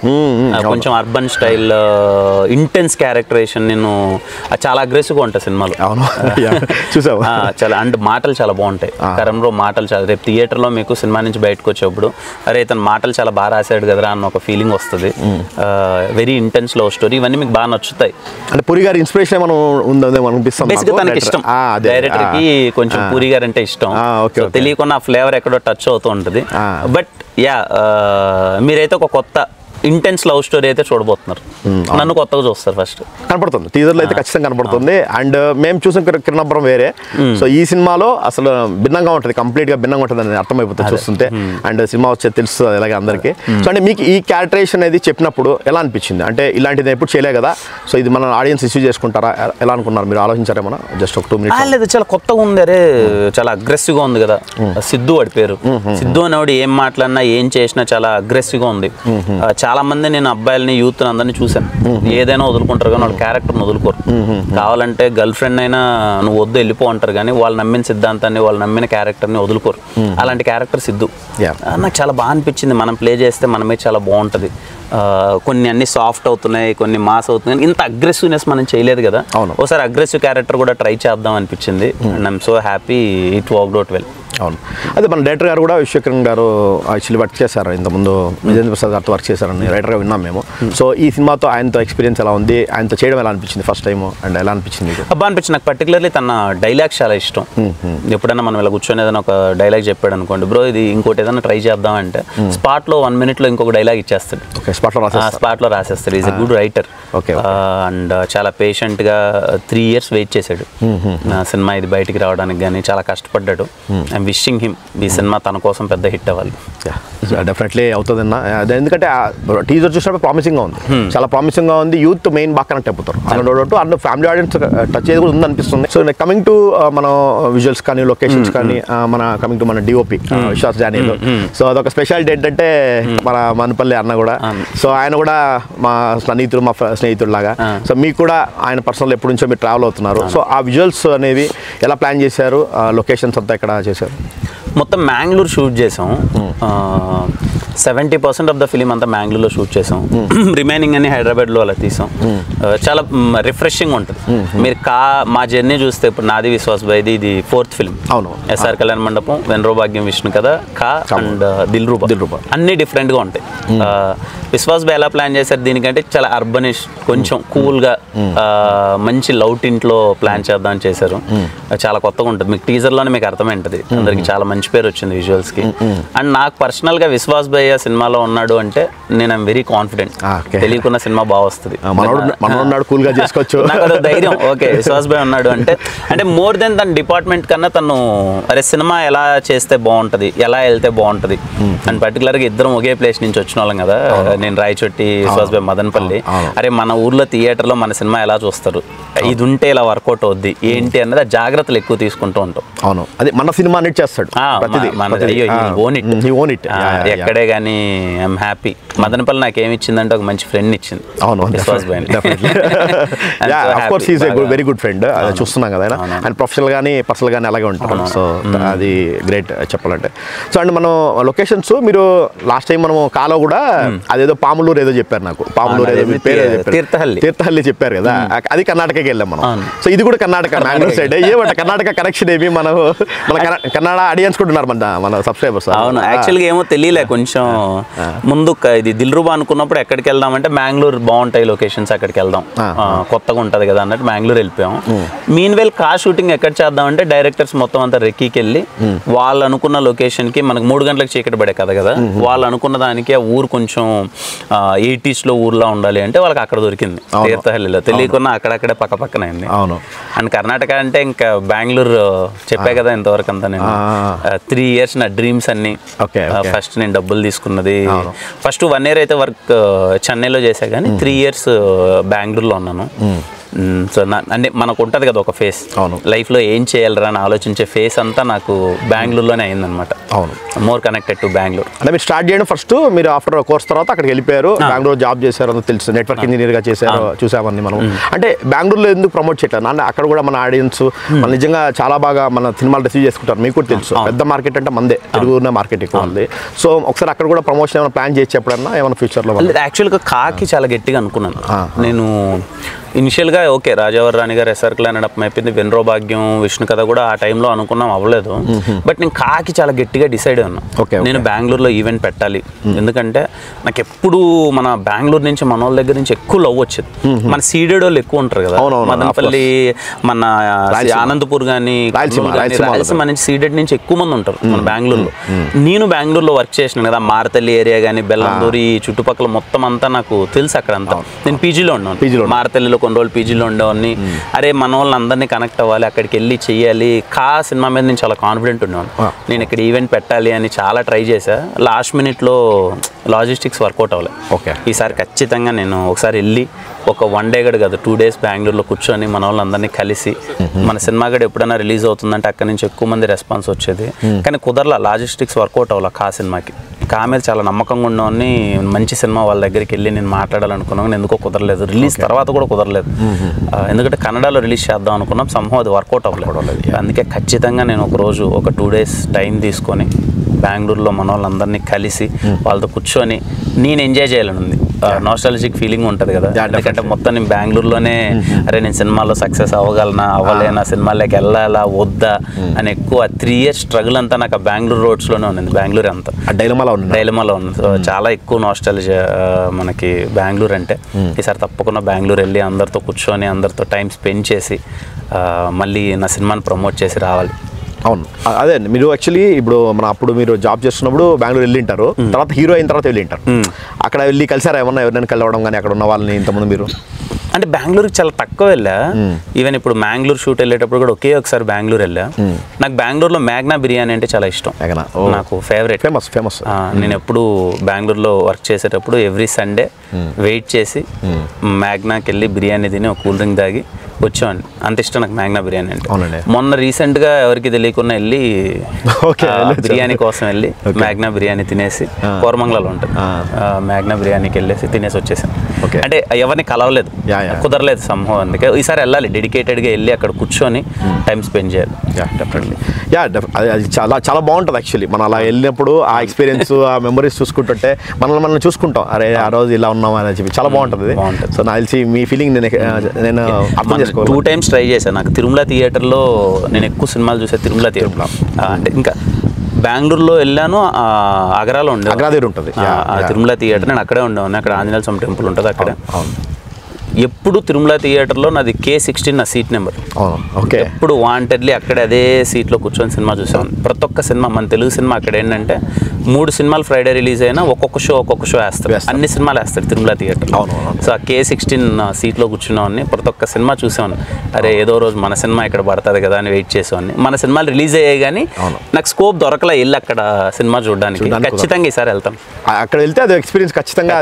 కొంచెం అర్బన్ స్టైల్ ఇంటెన్స్ క్యారెక్టరేషన్. నేను చాలా అగ్రెసివ్గా ఉంటాయి సినిమాలో, చూసావా? చాలా అండ్ మాటలు చాలా బాగుంటాయి. కరంలో మాటలు చాలా, రేపు థియేటర్లో మీకు సినిమా నుంచి బయటకు వచ్చేప్పుడు అరే ఇతను మాటలు చాలా బాగా రాశాడు కదరా అన్న ఒక ఫీలింగ్ వస్తుంది. వెరీ ఇంటెన్స్ లవ్ స్టోరీ, ఇవన్నీ మీకు బాగా నచ్చుతాయి. అంటే పూరి గారి ఇన్స్పిరేషన్ మనం ఉందని అనిపిస్తుంది. బేసిక్గా తనకి ఇష్టం, డైరెక్టర్ కి కొంచెం పూరి గారు అంటే ఇష్టం. తెలియకుండా ఆ ఫ్లేవర్ ఎక్కడో టచ్ అవుతూ ఉంటుంది. బట్ యా మీరైతే ఒక కొత్త ఇంటెన్స్ లవ్ స్టోరీ అయితే చూడబోతున్నారు. నన్ను కొత్తగా చూస్తారు, ఫస్ట్ కనపడుతుంది టీజర్లో అయితే ఖచ్చితంగా కనపడుతుంది. అండ్ మేము చూసిన కిరణపురం వేరే, సో ఈ సినిమాలో అసలు భిన్నంగా ఉంటుంది, కంప్లీట్గా భిన్నంగా ఉంటుంది అని అర్థమైపోతుంది చూస్తుంటే. అండ్ సినిమా వచ్చేది తెలుస్తుంది అలాగే అందరికీ. సో అంటే మీకు ఈ క్యారెక్టరేషన్ అనేది చెప్పినప్పుడు ఎలా అనిపించింది? అంటే ఇలాంటిది ఎప్పుడు చేయలే కదా, సో ఇది మన ఆడియన్స్ రిసీవ్ చేసుకుంటారా ఎలా అనుకున్నారు మీరు? ఆలోచించారేమన్నా జస్ట్ ఒక 2 minutes? లేదు, చాలా కొత్తగా ఉంది. అరే చాలా అగ్రెసివ్గా ఉంది కదా. సిద్ధు వాడి పేరు, సిద్ధు అనేవాడు ఏం మాట్లాడినా ఏం చేసినా చాలా అగ్రెసివ్గా ఉంది. చాలా మంది నేను అబ్బాయిలని యూత్ అందరినీ చూశాను, ఏదైనా వదులుకుంటారు కానీ వాళ్ళ క్యారెక్టర్ని వదులుకోరు. కావాలంటే గర్ల్ ఫ్రెండ్ అయినా నువ్వు వద్దు వెళ్ళిపో అంటారు, కానీ వాళ్ళు నమ్మిన సిద్ధాంతాన్ని, వాళ్ళు నమ్మిన క్యారెక్టర్ని వదులుకోరు. అలాంటి క్యారెక్టర్ సిద్ధు. నాకు చాలా బాగా అనిపించింది, మనం ప్లే చేస్తే మనమే చాలా బాగుంటుంది. కొన్ని అన్ని సాఫ్ట్ అవుతున్నాయి, కొన్ని మాస్ అవుతున్నాయి. ఇంత అగ్రెసివ్నెస్ మనం చేయలేదు కదా, ఒకసారి అగ్రెసివ్ క్యారెక్టర్ కూడా ట్రై చేద్దాం అనిపించింది. And I'm so happy it worked out well. అవును, అదే మన డైరెక్టర్ గారు కూడా విశ్వకరణ్ గారు యాక్చువల్లీ వర్క్ చేశారు ఇంతకుముందు, విజేంద్ర ప్రసాద్ గారితో వర్క్ చేశారని రైటర్గా విన్నాం మేము. సో ఈ సినిమాతో ఆయనతో ఎక్స్పీరియన్స్ ఎలా ఉంది, ఆయనతో చేయడం ఎలా అనిపించింది ఫస్ట్ టైం, అండ్ ఎలా అనిపించింది? బాగా అనిపించింది. నాకు పర్టికులర్లీ తన డైలాగ్స్ చాలా ఇష్టం. ఎప్పుడైనా మనం ఇలా కూర్చొని ఏదైనా ఒక డైలాగ్ చెప్పాడు అనుకోండి, బ్రో ఇది ఇంకోటి ఏదైనా ట్రై చేద్దాం అంటే స్పాట్లో 1 minute ఇంకొక డైలాగ్ ఇచ్చేస్తాడు. స్పాట్లో రాసేస్తాడు. Is a good writer. And చాలా పేషెంట్గా 3 years వెయిట్ చేశాడు సినిమా ఇది బయటికి రావడానికి, కానీ చాలా కష్టపడ్డాడు. ఐఎమ్ విషింగ్ హిమ్ ఈ సినిమా తన కోసం పెద్ద హిట్ అవ్వాలి. డెఫినెట్లీ అవుతుందన్న, ఎందుకంటే టీజర్ చూసినప్పుడు ప్రామిసింగ్గా ఉంది, చాలా ప్రామిసింగ్గా ఉంది. యూత్ మెయిన్ బాగా కనెక్ట్ అయిపోతారు అన్నట్టు, అండ్ ఫ్యామిలీ ఆడియన్స్ టచ్ అయ్యేది కూడా ఉంది అనిపిస్తుంది. సో కమింగ్ టు మన విజువల్స్ కానీ లొకేషన్స్ కానీ, కమింగ్ టు మన డిఓపి విశ్వాస్ జానీలు. సో అదొక స్పెషాలిటీ ఏంటంటే మన మనపల్లి అన్న కూడా, సో ఆయన కూడా మా స్నేహితుడు లాగా. సో మీకు కూడా ఆయన పర్సనల్ ఎప్పటి నుంచో మీరు ట్రావెల్ అవుతున్నారు. సో ఆ విజువల్స్ అనేవి ఎలా ప్లాన్ చేశారు, లొకేషన్స్ అంతా ఎక్కడ చేశారు? మొత్తం మ్యాంగ్లూర్ షూట్ చేసాం. 70% ఆఫ్ ద ఫిలిం అంతా మ్యాంగ్లూర్లో షూట్ చేసాం. రిమైనింగ్ అన్ని హైదరాబాద్లో అలా తీసాం. చాలా రిఫ్రెషింగ్ ఉంటుంది. మీరు మా జర్నీ చూస్తే ఇప్పుడు నాది విశ్వాస్ భాయ్ది ఇది 4th ఫిల్మ్. అవును. ఎస్ఆర్ కళ్యాణ మండపం, వెన్రో భాగ్యం విష్ణు కదా, అండ్ దిల్ రూబా అన్ని డిఫరెంట్గా ఉంటాయి. విశ్వాస్ భాయ్ ఎలా ప్లాన్ చేశారు దీనికంటే చాలా అర్బనిష్, కొంచెం కూల్గా మంచి లవ్ టింట్లో ప్లాన్ చేద్దాం చేశారు. చాలా కొత్తగా ఉంటుంది. మీకు టీజర్లోనే మీకు అర్థమైంటుంది. అందరికి చాలా మంచి పేరు వచ్చింది విజువల్స్కి. అండ్ నాకు పర్సనల్గా విశ్వాస్ భాయ్ సినిమాలో ఉన్నాడు అంటే నేను ఐమ్ వెరీ కాన్ఫిడెంట్. తెలియకున్న సినిమా బాగా వస్తుంది. నాకు ధైర్యం. ఓకే విశ్వాస్ భాయ్ ఉన్నాడు అంటే మోర్ దెన్ తన డిపార్ట్మెంట్ కన్నా తను అరే సినిమా ఎలా చేస్తే బాగుంటుంది, ఎలా వెళ్తే బాగుంటుంది. అండ్ పర్టికులర్గా ఇద్దరం ఒకే ప్లేస్ నుంచి వచ్చిన వాళ్ళం కదా. నేను రాయచోటి, విశ్వాస్ భాయ్ మదనపల్లి. అరే మన ఊర్లో థియేటర్లో మన సినిమా ఎలా చూస్తారు, ఇది ఉంటే ఇలా వర్కౌట్ అవుద్ది ఏంటి అన్నది జాగ్రత్తలు ఎక్కువ తీసుకుంటూ ఉంటాం. అవును, అదే మన సినిమా అనేది చేస్తాడు. ఎక్కడే కానీ ఐఎమ్ హ్యాపీ. మదనపల్లి నాకు ఏమి ఇచ్చిందంటే ఒక మంచి ఫ్రెండ్ ఇచ్చింది. అవును, వెరీ గుడ్ ఫ్రెండ్. చూస్తున్నాం కదా అండ్ ప్రొఫెషనల్ కానీ పర్సనల్ కానీ అలాగే ఉంటారు. సో అది గ్రేట్ చెప్పాలంటే. సో అండ్ మనం లొకేషన్స్ మీరు లాస్ట్ టైం మనం కాలో కూడా అదేదో పాములూరు ఏదో చెప్పారు నాకు. పాములూరు ఏదో పేరు తీర్థహల్లి చెప్పారు కదా, అది కర్ణాటకకి వెళ్ళాం మనం. సో ఇది కూడా కర్ణాటక, మ్యాంగ్లూర్ సైడ్. ఏమంటే కర్ణాటక కనెక్షన్ ఏమి మన కన్నడ ఆడియన్స్ కూడా ఉన్నారు మన సబ్స్క్రైబర్స్. అవును, యాక్చువల్గా ఏమో తెలియలే కొంచెం ముందు. ఇది దిల్ రూబా అనుకున్నప్పుడు ఎక్కడికి వెళ్దామంటే మ్యాంగ్లూర్ బాగుంటాయి లొకేషన్స్, అక్కడికి వెళ్దాం, కొత్తగా ఉంటుంది కదా అన్నట్టు మ్యాంగ్లూర్ వెళ్ళిపోయాం. మీన్ వెల్ షూటింగ్ ఎక్కడ చేద్దామంటే డైరెక్టర్స్ మొత్తం అంతా రెక్కీకి వెళ్ళి వాళ్ళు అనుకున్న లొకేషన్కి, మనకు 3 గంటలకు చీకటి పడే కదా కదా, వాళ్ళు అనుకున్న దానికి ఆ ఊరు కొంచెం 80s ఊర్లో ఉండాలి అంటే వాళ్ళకి అక్కడ దొరికింది తీర్థహల్లిలో. తెలియకుండా అక్కడక్కడే పక్కన అయింది. అవును. అండ్ కర్ణాటక అంటే ఇంకా బెంగళూరు చెప్పే కదా ఇంతవరకు అంతా. నేను 3 years నా డ్రీమ్స్ అన్ని. ఫస్ట్ నేను డబ్బులు తీసుకున్నది ఫస్ట్ 1 year అయితే వర్క్ చెన్నైలో చేశా, కానీ 3 years బెంగళూరులో ఉన్నాను. సో అంటే మనకు ఉంటుంది కదా ఒక ఫేస్ లైఫ్లో ఏం చేయాలరా అని ఆలోచించే ఫేస్ అంతా నాకు బెంగళూరులోనే అయిందనమాట. అవును, మోర్ కనెక్టెడ్ టు బెంగళూరు. అంటే మీరు స్టార్ట్ చేయడం ఫస్ట్ మీరు ఆఫ్టర్ కోర్స్ తర్వాత అక్కడికి వెళ్ళిపోయారు, బెంగళూరు జాబ్ చేశారు అని తెలుసు. నెట్వర్క్ ఇంజనీర్గా చేశారు, చూసామని మనం. అంటే బెంగళూరులో ఎందుకు ప్రమోట్ చేయట్లేదు అంటే అక్కడ కూడా మన ఆడియన్స్ మన నిజంగా చాలా బాగా మన సినిమాలు రిసీవ్ చేసుకుంటారు. మీకు కూడా తెలుసు పెద్ద మార్కెట్ అంటే మందే, తెలుగున్న మార్కెట్ ఎక్కువ ఉంది. సో ఒకసారి అక్కడ కూడా ప్రమోషన్ ఏమైనా ప్లాన్ చేసి ఎప్పుడన్నా ఏమైనా ఫ్యూచర్లో? యాక్చువల్గా కాకి చాలా గట్టిగా అనుకున్నాను నేను ఇనిషియల్గా. ఓకే రాజావర్ రాణి గారు, ఎస్ఆర్ కళ్యాణ మండపం అయిపోయింది, వెన్రో భాగ్యం విష్ణు కథ కూడా ఆ టైంలో అనుకున్నాం, అవ్వలేదు. బట్ నేను కాకి చాలా గట్టిగా డిసైడ్ అయ్యాను. నేను బెంగళూరులో ఈవెంట్ పెట్టాలి. ఎందుకంటే నాకు ఎప్పుడు మన బెంగళూరు నుంచి మన వాళ్ళ దగ్గర నుంచి ఎక్కువ లవ్ వచ్చేది. మన సీడెడ్ వాళ్ళు ఎక్కువ ఉంటారు కదా, మదనపల్లి, మన ఆనందపూర్ కానీ రాయలసీమ నుంచి సీడెడ్ నుంచి ఎక్కువ మంది ఉంటారు మన బెంగళూరులో. నేను బెంగళూరులో వర్క్ చేసినాను కదా, మారతల్లి ఏరియా కానీ బెల్లందూరి చుట్టుపక్కల మొత్తం అంతా నాకు తెలుసు. అక్కడంతా నేను పీజీలో ఉన్నాను, మారతల్లిలో కొన్ని రోజులు పీజీలో ఉండేవాడిని. అరే మన వాళ్ళని అందరినీ కనెక్ట్ అవ్వాలి, అక్కడికి వెళ్ళి చెయ్యాలి. సినిమా మీద నేను చాలా కాన్ఫిడెంట్ ఉండేవాను. నేను ఇక్కడ ఈవెంట్ పెట్టాలి అని చాలా ట్రై చేశా. లాస్ట్ మినిట్లో లాజిస్టిక్స్ వర్కౌట్ అవ్వలేదు. ఈసారి ఖచ్చితంగా నేను ఒకసారి వెళ్ళి ఒక 1 day గడు కాదు 2 days బెంగళూరులో కూర్చొని మన వాళ్ళందరినీ కలిసి, మన సినిమా గడు ఎప్పుడైనా రిలీజ్ అవుతుందంటే అక్కడి నుంచి ఎక్కువ మంది రెస్పాన్స్ వచ్చేది. కానీ కుదరలా, లాజిస్టిక్స్ వర్కౌట్ అవ్వాల సినిమాకి. మీద చాలా నమ్మకంగా ఉండవని మంచి సినిమా వాళ్ళ దగ్గరికి వెళ్ళి నేను మాట్లాడాలనుకున్నాను, ఎందుకో కుదరలేదు. రిలీజ్ తర్వాత కూడా కుదరలేదు, ఎందుకంటే కన్నడలో రిలీజ్ చేద్దాం అనుకున్నాం, సంభవం అది వర్కౌట్ అవ్వలేదు. అందుకే ఖచ్చితంగా నేను ఒక 2 days టైం తీసుకొని బెంగళూరులో మన వాళ్ళందరినీ కలిసి వాళ్ళతో కూర్చొని నేను ఎంజాయ్ చేయాలని ఉంది. నాస్టాలజిక్ ఫీలింగ్ ఉంటుంది కదా, ఎందుకంటే మొత్తం నేను బెంగళూరులోనే అరే నేను సినిమాలో సక్సెస్ అవ్వలేనా, సినిమాలోకి వెళ్ళాలా వద్దా అని ఎక్కువ 3 years స్ట్రగుల్ అంతా నాకు బెంగళూరు రోడ్స్లోనే ఉంది. బెంగళూరు అంతా డైలమాలో ఉంది. సో చాలా ఎక్కువ నాస్టాలజీ మనకి బెంగళూరు అంటే. ఈసారి తప్పకుండా బెంగళూరు వెళ్ళి అందరితో కూర్చొని అందరితో టైం స్పెండ్ చేసి మళ్ళీ నా సినిమాని ప్రమోట్ చేసి రావాలి. అవును, అదే అండి. మీరు యాక్చువల్లీ ఇప్పుడు అప్పుడు మీరు జాబ్ చేస్తున్నప్పుడు బెంగళూరు వెళ్ళింటారు, తర్వాత హీరో అయిన తర్వాత వెళ్ళింటారు. అక్కడ వెళ్ళి కలిసారా ఏమన్నా, ఎవరైనా కలవడం కానీ అక్కడ ఉన్న వాళ్ళని ఇంతకుముందు మీరు? అంటే బెంగళూరుకి చాలా తక్కువ వెళ్ళా. ఈవెన్ ఇప్పుడు మ్యాంగ్లూర్ షూట్ వెళ్ళేటప్పుడు కూడా ఒకసారి బెంగళూరు వెళ్ళా. నాకు బెంగళూరులో మ్యాగ్నా బిర్యానీ అంటే చాలా ఇష్టం, నాకు ఫేవరెట్, ఫేమస్. నేను ఎప్పుడు బెంగళూరులో వర్క్ చేసేటప్పుడు ఎవ్రీ సండే వెయిట్ చేసి మ్యాగ్నాకి వెళ్ళి బిర్యానీ తిని ఒక కూల్ డ్రింక్ తాగి వచ్చేవాడిని. అంత ఇష్టం నాకు మ్యాగ్నా బిర్యానీ అంటే. అవునండి. మొన్న రీసెంట్గా ఎవరికి తెలియకుండా వెళ్ళి బిర్యానీ కోసం వెళ్ళి మ్యాగ్నా బిర్యానీ తినేసి, కోరమంగళలో ఉంటుంది, మ్యాగ్నా బిర్యానీకి వెళ్ళేసి తినేసి వచ్చేసాను. అంటే ఎవరిని కలవలేదు, కుదరలేదు సంభవం. అందుకే ఈసారి వెళ్ళాలి, డెడికేటెడ్గా వెళ్ళి అక్కడ కూర్చొని టైం స్పెండ్ చేయాలి. డెఫినెట్లీ అది చాలా చాలా బాగుంటుంది యాక్చువల్లీ. మనం అలా వెళ్ళినప్పుడు ఆ ఎక్స్పీరియన్స్, ఆ మెమరీస్ చూసుకుంటుంటే మనం చూసుకుంటాం, అరే ఆ రోజు ఇలా ఉన్నాం అని చెప్పి చాలా బాగుంటుంది. సో నాకు తెలిసి మీ ఫీలింగ్ నేను అర్థం చేసుకోవాలి. 2 times ట్రై చేశాను. నాకు తిరుమల థియేటర్లో నేను ఎక్కువ సినిమాలు చూసాను. తిరుమల థియేటర్లో అంటే ఇంకా బెంగళూరులో వెళ్ళాను, ఆగ్రాలో ఉండే, ఆగ్రా దగ్గర ఉంటుంది తిరుమల థియేటర్. నేను అక్కడే ఉండేవాడిని. అక్కడ ఆంజనేయ స్వామి టెంపుల్ ఉంటుంది అక్కడే. ఎప్పుడు తిరుమల థియేటర్లో నాది K16 నా సీట్ నెంబర్. ఓకే. ఎప్పుడు వాంటెడ్లీ అక్కడే అదే సీట్లో కూర్చొని సినిమా చూసాను. ప్రతి ఒక్క సినిమా, మన తెలుగు సినిమా అక్కడ ఏంటంటే 3 సినిమాలు ఫ్రైడే రిలీజ్ అయినా ఒక్కొక్క షో వేస్తారు. అన్ని సినిమాలు వేస్తారు తిరుమల థియేటర్లో. సో ఆ K16 సీట్లో కూర్చున్నామని ప్రతి ఒక్క సినిమా చూసాను. అరే ఏదో రోజు మన సినిమా ఇక్కడ పడుతుంది కదా అని వెయిట్ చేసేవాడిని. మన సినిమాలు రిలీజ్ అయ్యాయి కానీ నాకు స్కోప్ దొరకలే వెళ్ళి అక్కడ సినిమా చూడడానికి. ఖచ్చితంగా ఈసారి వెళ్తాం. అక్కడ వెళ్తే అది ఎక్స్పీరియన్స్ ఖచ్చితంగా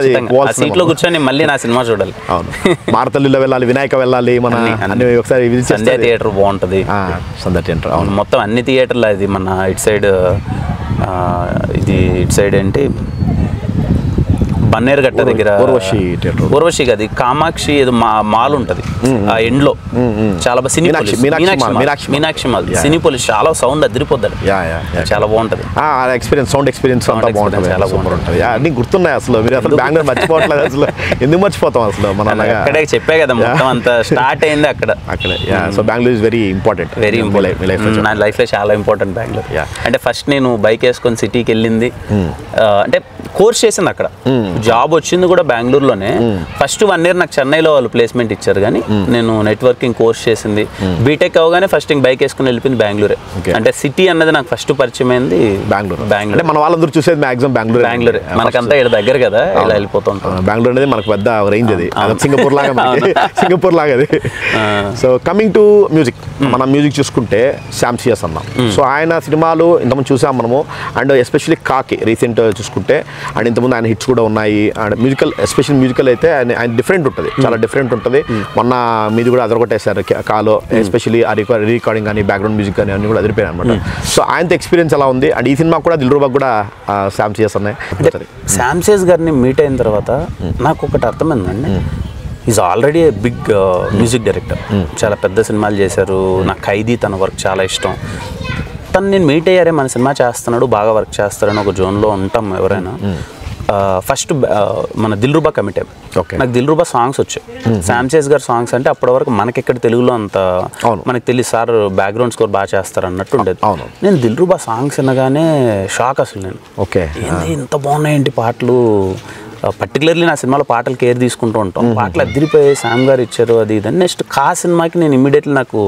సీట్లో కూర్చొని మళ్ళీ నా సినిమా చూడాలి. మారతల్లిలో వెళ్ళాలి, వినాయక వెళ్ళాలి, మన ఒకసారి సంధ్యా థియేటర్ బాగుంటుంది. సంధ్యా థియేటర్ మొత్తం అన్ని థియేటర్లు. అది మన ఇటు సైడ్, ఇది ఇటు సైడ్ ఏంటి బన్నేరుగట్ట దగ్గర ఊర్వశి కాదు, కామాక్షి ఏదో మాల్ ఉంటుంది ఆ ఎండ్లో. చాలా మీనాక్షి మాల్, సినీపోలిస్. చాలా సౌండ్ అదిరిపోద్ది, చాలా బాగుంటుంది. ఎక్స్పీరియన్స్, సౌండ్ ఎక్స్పీరియన్స్ అంతా బాగుంటుంది, చాలా బాగుంటుంది. అన్ని గుర్తున్నాయి అసలు. మీరు అసలు బెంగళూరు మర్చిపోవట్లేదు అసలు. ఎందుకు మర్చిపోతాం అసలు? మనం అక్కడే చెప్పే కదా, మొత్తం అంతా స్టార్ట్ అయింది అక్కడే. So Bengaluru is very important, నా లైఫ్లో చాలా ఇంపార్టెంట్ బెంగళూరు. అంటే ఫస్ట్ నేను బైక్ వేసుకొని సిటీకి వెళ్ళింది, అంటే కోర్స్ చేసింది అక్కడ. జాబ్ వచ్చింది కూడా బెంగళూరులోనే. ఫస్ట్ 1 year నాకు చెన్నైలో వాళ్ళు ప్లేస్మెంట్ ఇచ్చారు, కానీ నేను నెట్వర్కింగ్ కోర్స్ చేసింది. బీటెక్ అవగానే ఫస్ట్ ఇంక బైక్ వేసుకుని వెళ్ళిపోయింది బెంగళూరే. అంటే సిటీ అన్నది నాకు ఫస్ట్ పరిచయం అయింది బెంగళూరు. అంటే మన వాళ్ళందరూ చూసేది మాక్సిమం బెంగళూరే. మనకంతా ఇక్కడ దగ్గర కదా, ఇలా వెళ్ళిపోతాం. బెంగళూరు అనేది మనకు పెద్ద రేంజ్, అది సింగపూర్ లాగా అది. సో కమింగ్ టు మ్యూజిక్, మనం మ్యూజిక్ చూసుకుంటే శామ్ సిఎస్ అన్నాం. సో ఆయన సినిమాలు ఇంతకుముందు చూసాం మనము. అండ్ ఎస్పెషల్లీ కాకి రీసెంట్ చూసుకుంటే, అండ్ ఇంతకుముందు ఆయన హిట్స్ కూడా ఉన్నాయి. అండ్ మ్యూజికల్, ఎస్పెషల్ మ్యూజికల్ అయితే ఆయన డిఫరెంట్ ఉంటుంది, చాలా డిఫరెంట్ ఉంటుంది. మొన్న మీది కూడా అదరగొట్టేశారు కాలో, ఎస్పెషల్లీ ఆ రికార్డింగ్ కానీ బ్యాక్గ్రౌండ్ మ్యూజిక్ కానీ అన్ని కూడా అదిరిపోయాయి అనమాట. సో ఆయనతో ఎక్స్పీరియన్స్ ఎలా ఉంది? అండ్ ఈ సినిమా కూడా దిల్రుబాకి కూడా శామ్ సిఎస్ ఉన్నాయి. శామ్ సిఎస్ గారిని మీట్ అయిన తర్వాత నాకు ఒకటి అర్థమైందండి, is already a big music director. చాలా పెద్ద సినిమాలు చేశారు. నాకు ఖైదీ తన వర్క్ చాలా ఇష్టం. తను నేను మీట్ అయ్యారే, మన సినిమా చేస్తున్నాడు, బాగా వర్క్ చేస్తారని ఒక జోన్లో ఉంటాం ఎవరైనా. ఫస్ట్ మన దిల్రుబా కమిట్ అయ్యాం. నాకు దిల్రుబా సాంగ్స్ వచ్చాయి. శామ్ సిఎస్ గారి సాంగ్స్ అంటే అప్పటి వరకు మనకి ఇక్కడ తెలుగులో అంత మనకి తెలియదు, సార్ బ్యాక్గ్రౌండ్ స్కోర్ బాగా చేస్తారు అన్నట్టు ఉండేది. నేను దిల్రుబా సాంగ్స్ వినగానే షాక్ అసలు. నేను ఏంది ఇంత బాగున్నాయండి పాటలు. పర్టికులర్లీ నా సినిమాలో పాటలు కేర్ తీసుకుంటూ ఉంటాం. పాటలు అదిరిపోయి శామ్ గారు ఇచ్చారు, అది ఇది. నెక్స్ట్ కా సినిమాకి నేను ఇమ్మీడియట్లీ నాకు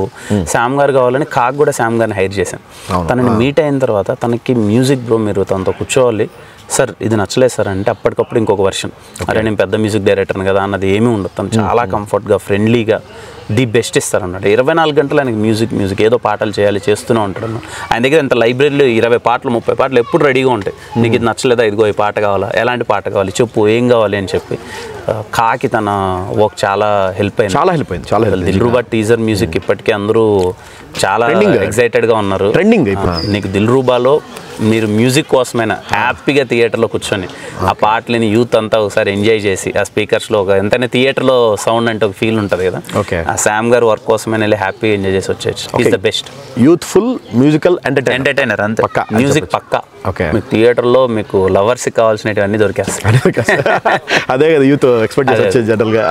శామ్ గారు కావాలని కాకు కూడా శామ్ గారిని హైర్ చేశాను. తనని మీట్ అయిన తర్వాత తనకి మ్యూజిక్ బ్రో, మీరు తనతో కూర్చోవాలి సార్, ఇది నచ్చలేదు సార్ అంటే అప్పటికప్పుడు ఇంకొక వర్షన్, అరే నేను పెద్ద మ్యూజిక్ డైరెక్టర్ని కదా అన్నది ఏమీ ఉండదు. తను చాలా కంఫర్ట్గా, ఫ్రెండ్లీగా ది బెస్ట్ ఇస్తారన్నమాట. 24 గంటలు ఆయనకి మ్యూజిక్ ఏదో పాటలు చేయాలి, చేస్తూనే ఉంటాడు. ఆయన దగ్గర ఎంత లైబ్రరీలో 20 పాటలు 30 పాటలు ఎప్పుడు రెడీగా ఉంటాయి. నీకు ఇది నచ్చలేదా, ఇదిగో ఈ పాట కావాలా, ఎలాంటి పాట కావాలి చెప్పు, ఏం కావాలి అని చెప్పి. కాకి తన వర్క్ చాలా హెల్ప్ అయింది. దిల్రుబా టీజర్ మ్యూజిక్ ఇప్పటికీ అందరూ చాలా ఎక్సైటెడ్గా ఉన్నారు. నీకు దిల్రుబాలో మీరు మ్యూజిక్ కోసమైనా హ్యాపీగా థియేటర్లో కూర్చొని ఆ పాటలని యూత్ అంతా ఒకసారి ఎంజాయ్ చేసి, ఆ స్పీకర్స్లో ఒక ఎంతైనా థియేటర్లో సౌండ్ అంటే ఒక ఫీల్ ఉంటుంది కదా, ఆ శామ్ గారు వర్క్ కోసమైనా వెళ్ళి హ్యాపీగా ఎంజాయ్ చేసి వచ్చేయచ్చు. Is the best youthful musical entertainer అంతే. మ్యూజిక్ పక్కా మీకు థియేటర్లో మీకు లవర్స్కి కావాల్సినవన్నీ దొరికేస్తాయి. అదే కదా యూత్ ఎక్స్పెక్ట్ చేసి వచ్చేది జనరల్గా.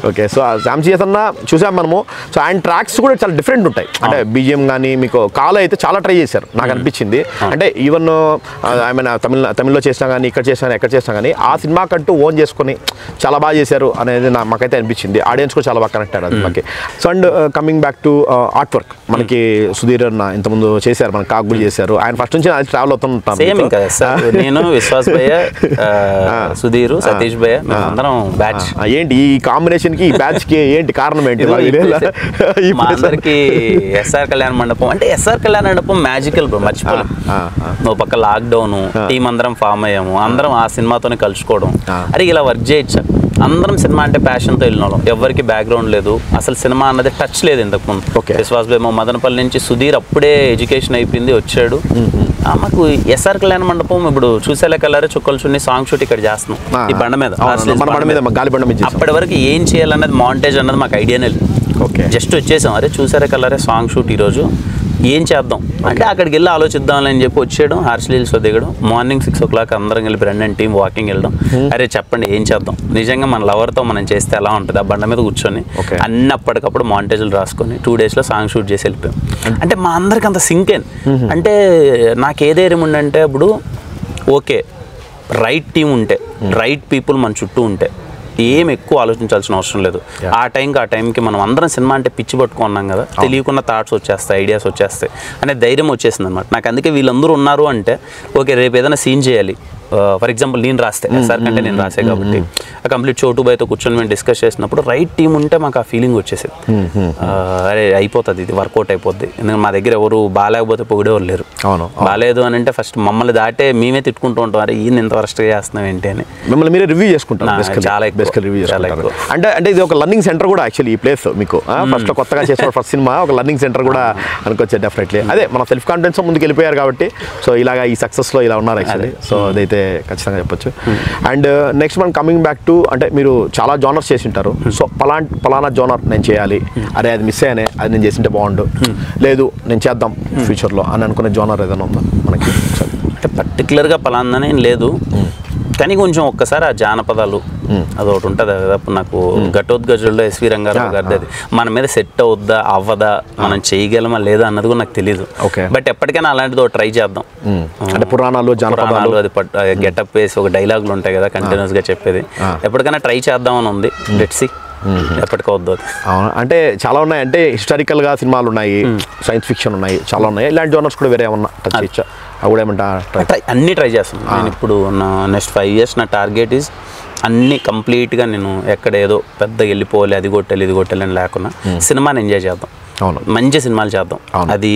ఓకే, సో శామ్ సిఎస్ అన్న చూసాం మనము. సో ఆయన ట్రాక్స్ కూడా చాలా డిఫరెంట్ ఉంటాయి. అంటే బీజిఎం కానీ మీకు కాలో అయితే చాలా ట్రై చేశారు నాకు అనిపించింది. అంటే ఈవెన్ ఐ మీన్ తమిళ్లో చేసినా కానీ, ఇక్కడ చేసినా ఎక్కడ చేసినా కానీ ఆ సినిమా కంటూ ఓన్ చేసుకొని చాలా బాగా చేశారు అనేది మాకైతే అనిపించింది. ఆడియన్స్ కూడా చాలా బాగా కనెక్ట్ అయ్యారు అది మనకి. So and coming back to art work, మనకి సుధీర్ అన్న ఇంతకుముందు చేశారు, మన కాకు కూడా చేశారు. ఆయన ఫస్ట్ నుంచి అది ట్రావెల్ అవుతుంటాం. నేను విశ్వాస్ భయ్య, సుధీర్, సతీష్ భయ్య అందరం బ్యాచ్. ఏంటి ఈ కాంబినేషన్ కి, ఈ బ్యాచ్ కి ఏంటి కారణం ఏంటి? మా అందరికి ఎస్ఆర్ కళ్యాణ మండపం అంటే ఎస్ఆర్ కళ్యాణ మండపం మ్యాజికల్ బ్రో, మర్చిపోలేం. ఓ పక్క లాక్డౌన్, టీం అందరం ఫామ్ అయ్యాము, అందరం ఆ సినిమాతోనే కలుసుకోవడం, అరే ఇలా వర్క్ చేయొచ్చా, అందరం సినిమా అంటే ప్యాషన్తో వెళ్ళిన వాళ్ళం, ఎవరికి బ్యాక్గ్రౌండ్ లేదు, అసలు సినిమా అన్నది టచ్ లేదు ఇంతకుముందు. విశ్వాస్ బేమో మదనపల్లి నుంచి సుధీర్ అప్పుడే ఎడ్యుకేషన్ అయిపోయింది వచ్చాడు. మాకు ఎస్ఆర్ కళ్యాణ మండపం ఇప్పుడు చూసేలా కలరే చుక్కలు చున్ని సాంగ్ షూట్ ఇక్కడ చేస్తున్నాం ఈ బండ మీద. అప్పటి వరకు ఏం చేయాలన్నది మాంటేజ్ అన్నది మాకు ఐడియానే లేదు. జస్ట్ వచ్చేసాం, అరే చూసారా కలరే సాంగ్ షూట్ ఈరోజు ఏం చేద్దాం అంటే అక్కడికి వెళ్ళి ఆలోచిద్దాంలే అని చెప్పి వచ్చేయడం. హార్స్లీల్స్లో దిగడం, మార్నింగ్ 6 o'clock అందరం వెళ్ళి బ్రెండన్ టీం వాకింగ్ వెళ్ళడం. అరే చెప్పండి ఏం చేద్దాం, నిజంగా మన లవర్తో మనం చేస్తే ఎలా ఉంటుంది, ఆ బండ మీద కూర్చొని అన్ని అప్పటికప్పుడు మాంటేజ్లు రాసుకొని 2 daysలో సాంగ్ షూట్ చేసి వెళ్ళిపోయాం. అంటే మా అందరికి అంత సింక్ అయింది. అంటే నాకు ఏ ధైర్యం ఉండంటే అప్పుడు ఓకే రైట్ టీం ఉంటే, రైట్ పీపుల్ మన చుట్టూ ఉంటే ఏం ఎక్కువ ఆలోచించాల్సిన అవసరం లేదు. ఆ టైంకి మనం అందరం సినిమా అంటే పిచ్చి పట్టుకున్నాం కదా, తెలియకుండా థాట్స్ వచ్చేస్తాయి, ఐడియాస్ వచ్చేస్తాయి అనే ధైర్యం వచ్చేసింది అనమాట నాకు. అందుకే వీళ్ళందరూ ఉన్నారు అంటే ఓకే రేపు ఏదైనా సీన్ చేయాలి, ఫర్ ఎగ్జాంపుల్ నేను రాస్తే సార్ కంటే నేను రాసే కాబట్టి ఆ కంప్లీట్ చోటు బైతో కూర్చొని మేము డిస్కస్ చేసినప్పుడు రైట్ టీం ఉంటే మాకు ఆ ఫీలింగ్ వచ్చేసేది. అరే అయిపోతుంది, ఇది వర్కౌట్ అయిపోద్ది. ఎందుకంటే మా దగ్గర ఎవరు బాగాలేకపోతే పొగిడేవారు లేరు. బాగాలేదు అని అంటే ఫస్ట్ మమ్మల్ని దాటే మేమే తిట్టుకుంటూ ఉంటాం, అరే ఈయన ఇంత వరస్ట్గా చేస్తున్నాం ఏంటి అని. మిమ్మల్ని మీరే రివ్యూ చేసుకుంటాం చాలా ఎక్కువ. అంటే ఇది ఒక లర్నింగ్ సెంటర్ కూడా యాక్చువల్లీ ఈ ప్లేస్ మీకు ఫస్ట్ కొత్తగా చేసిన ఫస్ట్ సినిమా ఒక లర్నింగ్ సెంటర్ కూడా అనుకోవచ్చు డెఫినెట్లీ. అదే మన సెల్ఫ్ కాన్ఫిడెన్స్ ముందుకు వెళ్ళిపోయారు కాబట్టి సో ఇలాగా ఈ సక్సెస్లో ఇలా ఉన్నారు యాక్చువల్లీ. సో అదైతే ఖచ్చితంగా చెప్పొచ్చు. అండ్ నెక్స్ట్ మనం కమింగ్ బ్యాక్ టు అంటే మీరు చాలా జోనర్స్ చేసి ఉంటారు. సో పలానా జోనర్ నేను చేయాలి, అరే అది మిస్ అయ్యానే, అది నేను చేసింటే బాగుండు, లేదు నేను చేద్దాం ఫ్యూచర్లో అని అనుకునే జోనర్ ఏదైనా ఉందా మనకి? అంటే పర్టికులర్గా పలాందనే లేదు, కానీ కొంచెం ఒక్కసారి ఆ జానపదాలు అదొకటి ఉంటుంది కదా. నాకు ఘటోద్గజుల్లో ఎస్వి రంగారావు గారిది అది మన మీద సెట్ అవుద్దా అవ్వదా, మనం చేయగలమా లేదా అన్నది కూడా నాకు తెలీదు. బట్ ఎప్పటికైనా అలాంటిది ఒకటి ట్రై చేద్దాం. అంటే పురాణాలు జానపదాలు అది గెటప్ వేసి ఒక డైలాగులు ఉంటాయి కదా కంటిన్యూస్గా చెప్పేది, ఎప్పటికైనా ట్రై చేద్దామని ఉంది. లెట్స్ సీ ఎప్పటికవుద్దు. అవును, అంటే చాలా ఉన్నాయి. అంటే హిస్టారికల్గా సినిమాలు ఉన్నాయి, సైన్స్ ఫిక్షన్ ఉన్నాయి, చాలా ఉన్నాయి. ఇలాంటి జోనర్స్ కూడా వేరే ఏమన్నా టచ్ చేయొచ్చా? అవి కూడా ఏమంటా అన్నీ ట్రై చేస్తాను నేను. ఇప్పుడు నా నెక్స్ట్ 5 years నా టార్గెట్ ఈజ్ అన్నీ కంప్లీట్గా నేను ఎక్కడ ఏదో పెద్ద వెళ్ళిపోవాలి, అది కొట్టాలి ఇది కొట్టాలి అని లేకుండా సినిమాని ఎంజాయ్ చేద్దాం. అవును, మంచి సినిమాలు చేద్దాం. అది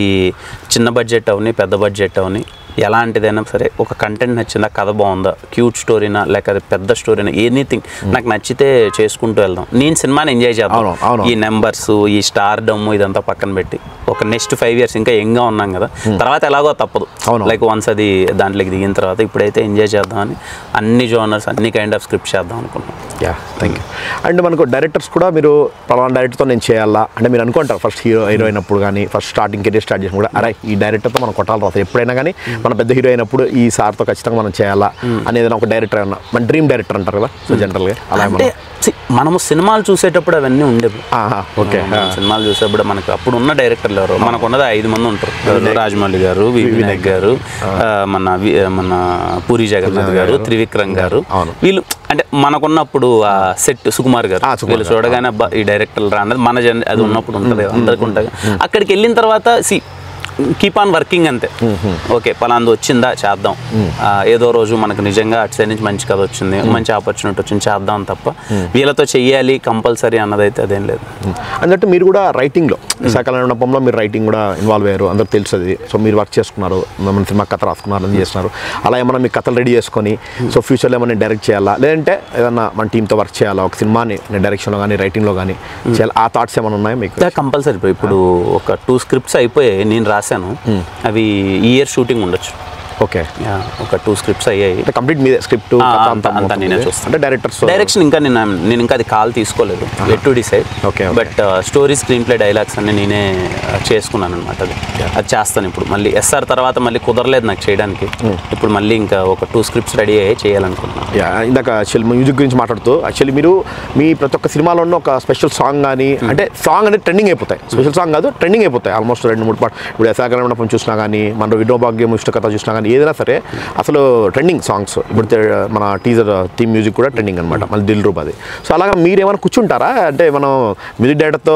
చిన్న బడ్జెట్ అవని పెద్ద బడ్జెట్ అవని ఎలాంటిదైనా సరే ఒక కంటెంట్ నచ్చిందా, కథ బాగుందా, క్యూట్ స్టోరీనా లేక అది పెద్ద స్టోరీనా, ఎనీథింగ్ నాకు నచ్చితే చేసుకుంటూ వెళ్దాం. నేను సినిమాని ఎంజాయ్ చేద్దాం. ఈ నెంబర్స్ ఈ స్టార్డమ్ ఇదంతా పక్కన పెట్టి ఒక నెక్స్ట్ 5 years ఇంకా యంగ్గా ఉన్నాం కదా, తర్వాత ఎలాగో తప్పదు లైక్ వన్స్ అది దాంట్లోకి దిగిన తర్వాత ఇప్పుడైతే ఎంజాయ్ చేద్దామని అన్ని జోనర్స్ అన్ని కైండ్ ఆఫ్ స్క్రిప్ట్ చేద్దాం అనుకున్నాం. Thank you. అండ్ మనకు డైరెక్టర్స్ కూడా మీరు పలానా డైరెక్టర్తో నేను చేయాలా అంటే మీరు అనుకుంటారు ఫస్ట్ హీరో అయినప్పుడు కానీ ఫస్ట్ స్టార్టింగ్ కెరీర్ స్టార్ట్ చేసినప్పుడు కూడా అరే ఈ డైరెక్టర్తో మనం కొట్టాలి రాదు, ఎప్పుడైనా కానీ మన పెద్ద హీరో అయినప్పుడు ఈ సార్తో ఖచ్చితంగా మనం చేయాలా అనేది ఒక డైరెక్టర్ ఏమన్నా మన డ్రీమ్ డైరెక్టర్ అంటారు కదా. సో జనరల్గా అలా అంటే మనము సినిమాలు చూసేటప్పుడు అవన్నీ ఉండేవి. ఓకే, సినిమాలు చూసేటప్పుడు మనకు అప్పుడు ఉన్న డైరెక్టర్లు ఎవరు మనకు ఉన్నది 5 మంది ఉంటారు. రాజమౌళి గారు, వినాయక్ గారు, మన పూరి జగన్నాథ్ గారు, త్రివిక్రమ్ గారు, వీళ్ళు అంటే మనకున్నప్పుడు ఆ సెట్ సుకుమార్ గారు, వీళ్ళు చూడగానే అబ్బా ఈ డైరెక్టర్లు రా అన్నది మన అది ఉన్నప్పుడు ఉంటుంది, అందరికి ఉంటుంది. అక్కడికి వెళ్ళిన తర్వాత కీప్ ఆన్ వర్కింగ్ అంతే. ఓకే పలాంది వచ్చిందా చేద్దాం, ఏదో రోజు మనకు నిజంగా అటు సైడ్ నుంచి మంచి కథ వచ్చింది, మంచి ఆపర్చునిటీ వచ్చింది చేద్దాం తప్ప వీళ్ళతో చెయ్యాలి కంపల్సరీ అన్నదైతే అదేం లేదు. అన్నట్టు మీరు కూడా రైటింగ్లో విశాఖలో మీరు రైటింగ్ కూడా ఇన్వాల్వ్ అయ్యారు, అందరూ తెలుస్తుంది. సో మీరు వర్క్ చేసుకున్నారు, మన సినిమా కథ రాసుకున్నారు, అని చేస్తున్నారు. అలా ఏమన్నా మీ కథలు రెడీ చేసుకొని సో ఫ్యూచర్లో ఏమైనా డైరెక్ట్ చేయాలా లేదంటే ఏదన్నా మన టీంతో వర్క్ చేయాలా, ఒక సినిమాని డైరెక్షన్లో కానీ రైటింగ్లో కానీ చేయాలి, ఆ థాట్స్ ఏమైనా ఉన్నాయా మీకు? కంపల్సరీ. ఇప్పుడు ఒక 2 scripts అయిపోయాయి నేను రాశాను, అవి ఈ ఇయర్ షూటింగ్ ఉండొచ్చు. ఓకే, ఒక 2 scripts అయ్యాయి కంప్లీట్ మీద స్క్రిప్ట్ అంతా నేనే చూస్తాను. అంటే డైరెక్షన్ ఇంకా నేను ఇంకా అది కాల్ తీసుకోలేదు, at to decide. But story screen play dialogues అన్ని నేనే చేసుకున్నాను అనమాట. అది చేస్తాను ఇప్పుడు. మళ్ళీ ఎస్ఆర్ తర్వాత మళ్ళీ కుదరలేదు నాకు చేయడానికి. ఇప్పుడు మళ్ళీ ఇంకా ఒక 2 scripts రెడీ అయ్యి చేయాలనుకుంటున్నాను. ఇందాక యాక్చువల్లీ మ్యూజిక్ గురించి మాట్లాడుతూ యాక్చువల్లీ మీరు మీ ప్రతి ఒక్క సినిమాలో ఉన్న ఒక స్పెషల్ సాంగ్ కానీ అంటే సాంగ్ అనేది ట్రెండింగ్ అయిపోతాయి, స్పెషల్ సాంగ్ కాదు ట్రెండింగ్ అయిపోతాయి ఆల్మోస్ట్ 2-3 పాటలు. ఇప్పుడు ఎస్ఆర్ చూసినా కానీ మన వినోభాగ్యం ఇష్టకథ చూసినా కానీ ఏదైనా సరే అసలు ట్రెండింగ్ సాంగ్స్. ఇప్పుడు మన టీజర్ థీమ్ మ్యూజిక్ కూడా ట్రెండింగ్ అనమాట, మళ్ళీ దిల్ రూప్ అది. సో అలాగా మీరేమైనా కూర్చుంటారా అంటే మనం మ్యూజిక్ డైరెక్టర్తో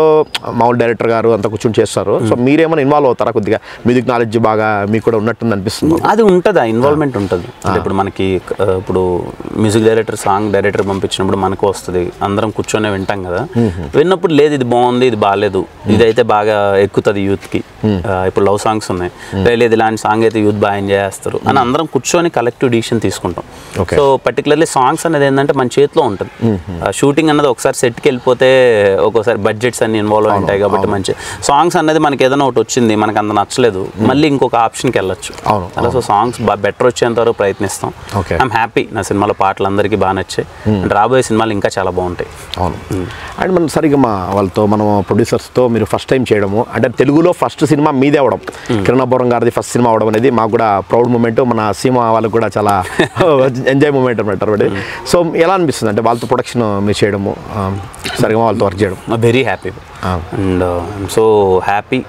మామూలు డైరెక్టర్ గారు అంతా కూర్చొని చేస్తారు, సో మీరేమైనా ఇన్వాల్వ్ అవుతారా? కొద్దిగా మ్యూజిక్ నాలెడ్జ్ బాగా మీకు కూడా ఉన్నట్టుంది అనిపిస్తుంది. అది ఉంటుంది, ఆ ఇన్వాల్వ్మెంట్ ఉంటుంది. అంటే ఇప్పుడు మనకి ఇప్పుడు మ్యూజిక్ డైరెక్టర్ సాంగ్ డైరెక్టర్ పంపించినప్పుడు మనకు వస్తుంది, అందరం కూర్చొని వింటాం కదా. విన్నప్పుడు లేదు ఇది బాగుంది ఇది బాగాలేదు, ఇదైతే బాగా ఎక్కుతుంది యూత్కి. ఇప్పుడు లవ్ సాంగ్స్ ఉన్నాయి, లేదు ఇలాంటి సాంగ్ అయితే యూత్ బాగా ఎంజాయ్ చేస్తారు చేస్తారు అని అందరం కూర్చొని కలెక్టివ్ డిసిషన్ తీసుకుంటాం. Okay. సో పర్టికులర్లీ సాంగ్స్ అనేది ఏంటంటే మన చేతిలో ఉంటుంది. షూటింగ్ అన్నది ఒకసారి సెట్కి వెళ్ళిపోతే ఒక్కోసారి బడ్జెట్స్ అన్ని ఇన్వాల్వ్ అయి ఉంటాయి కాబట్టి మంచి సాంగ్స్ అనేది మనకి ఏదైనా ఒకటి వచ్చింది మనకు అంత నచ్చలేదు మళ్ళీ ఇంకొక ఆప్షన్కి వెళ్ళొచ్చు. అలా సో సాంగ్స్ బెటర్ వచ్చేంత వరకు ప్రయత్నిస్తాం. ఐఎమ్ హ్యాపీ నా సినిమాలో పాటలు అందరికీ బాగా నచ్చాయి. అండ్ రాబోయే సినిమాలు ఇంకా చాలా బాగుంటాయి. అవును. అండ్ మనం సరిగ్గా వాళ్ళతో మనం ప్రొడ్యూసర్స్తో మీరు ఫస్ట్ టైం చేయడము అంటే తెలుగులో ఫస్ట్ సినిమా మీదే అవడం, కిరణాపురం గారిది ఫస్ట్ సినిమా అవడం అనేది మాకు కూడా ప్రౌడ్ మూమెంట్, మన సీమా వాళ్ళకి కూడా చాలా ఎంజాయ్ మూమెంట్ అనమాట. సో ఎలా అనిపిస్తుంది అంటే వాళ్ళతో ప్రొడక్షన్ మీరు చేయడము, సరిగ్గా వాళ్ళతో వర్క్ చేయడం? Very happy and I'm so happy.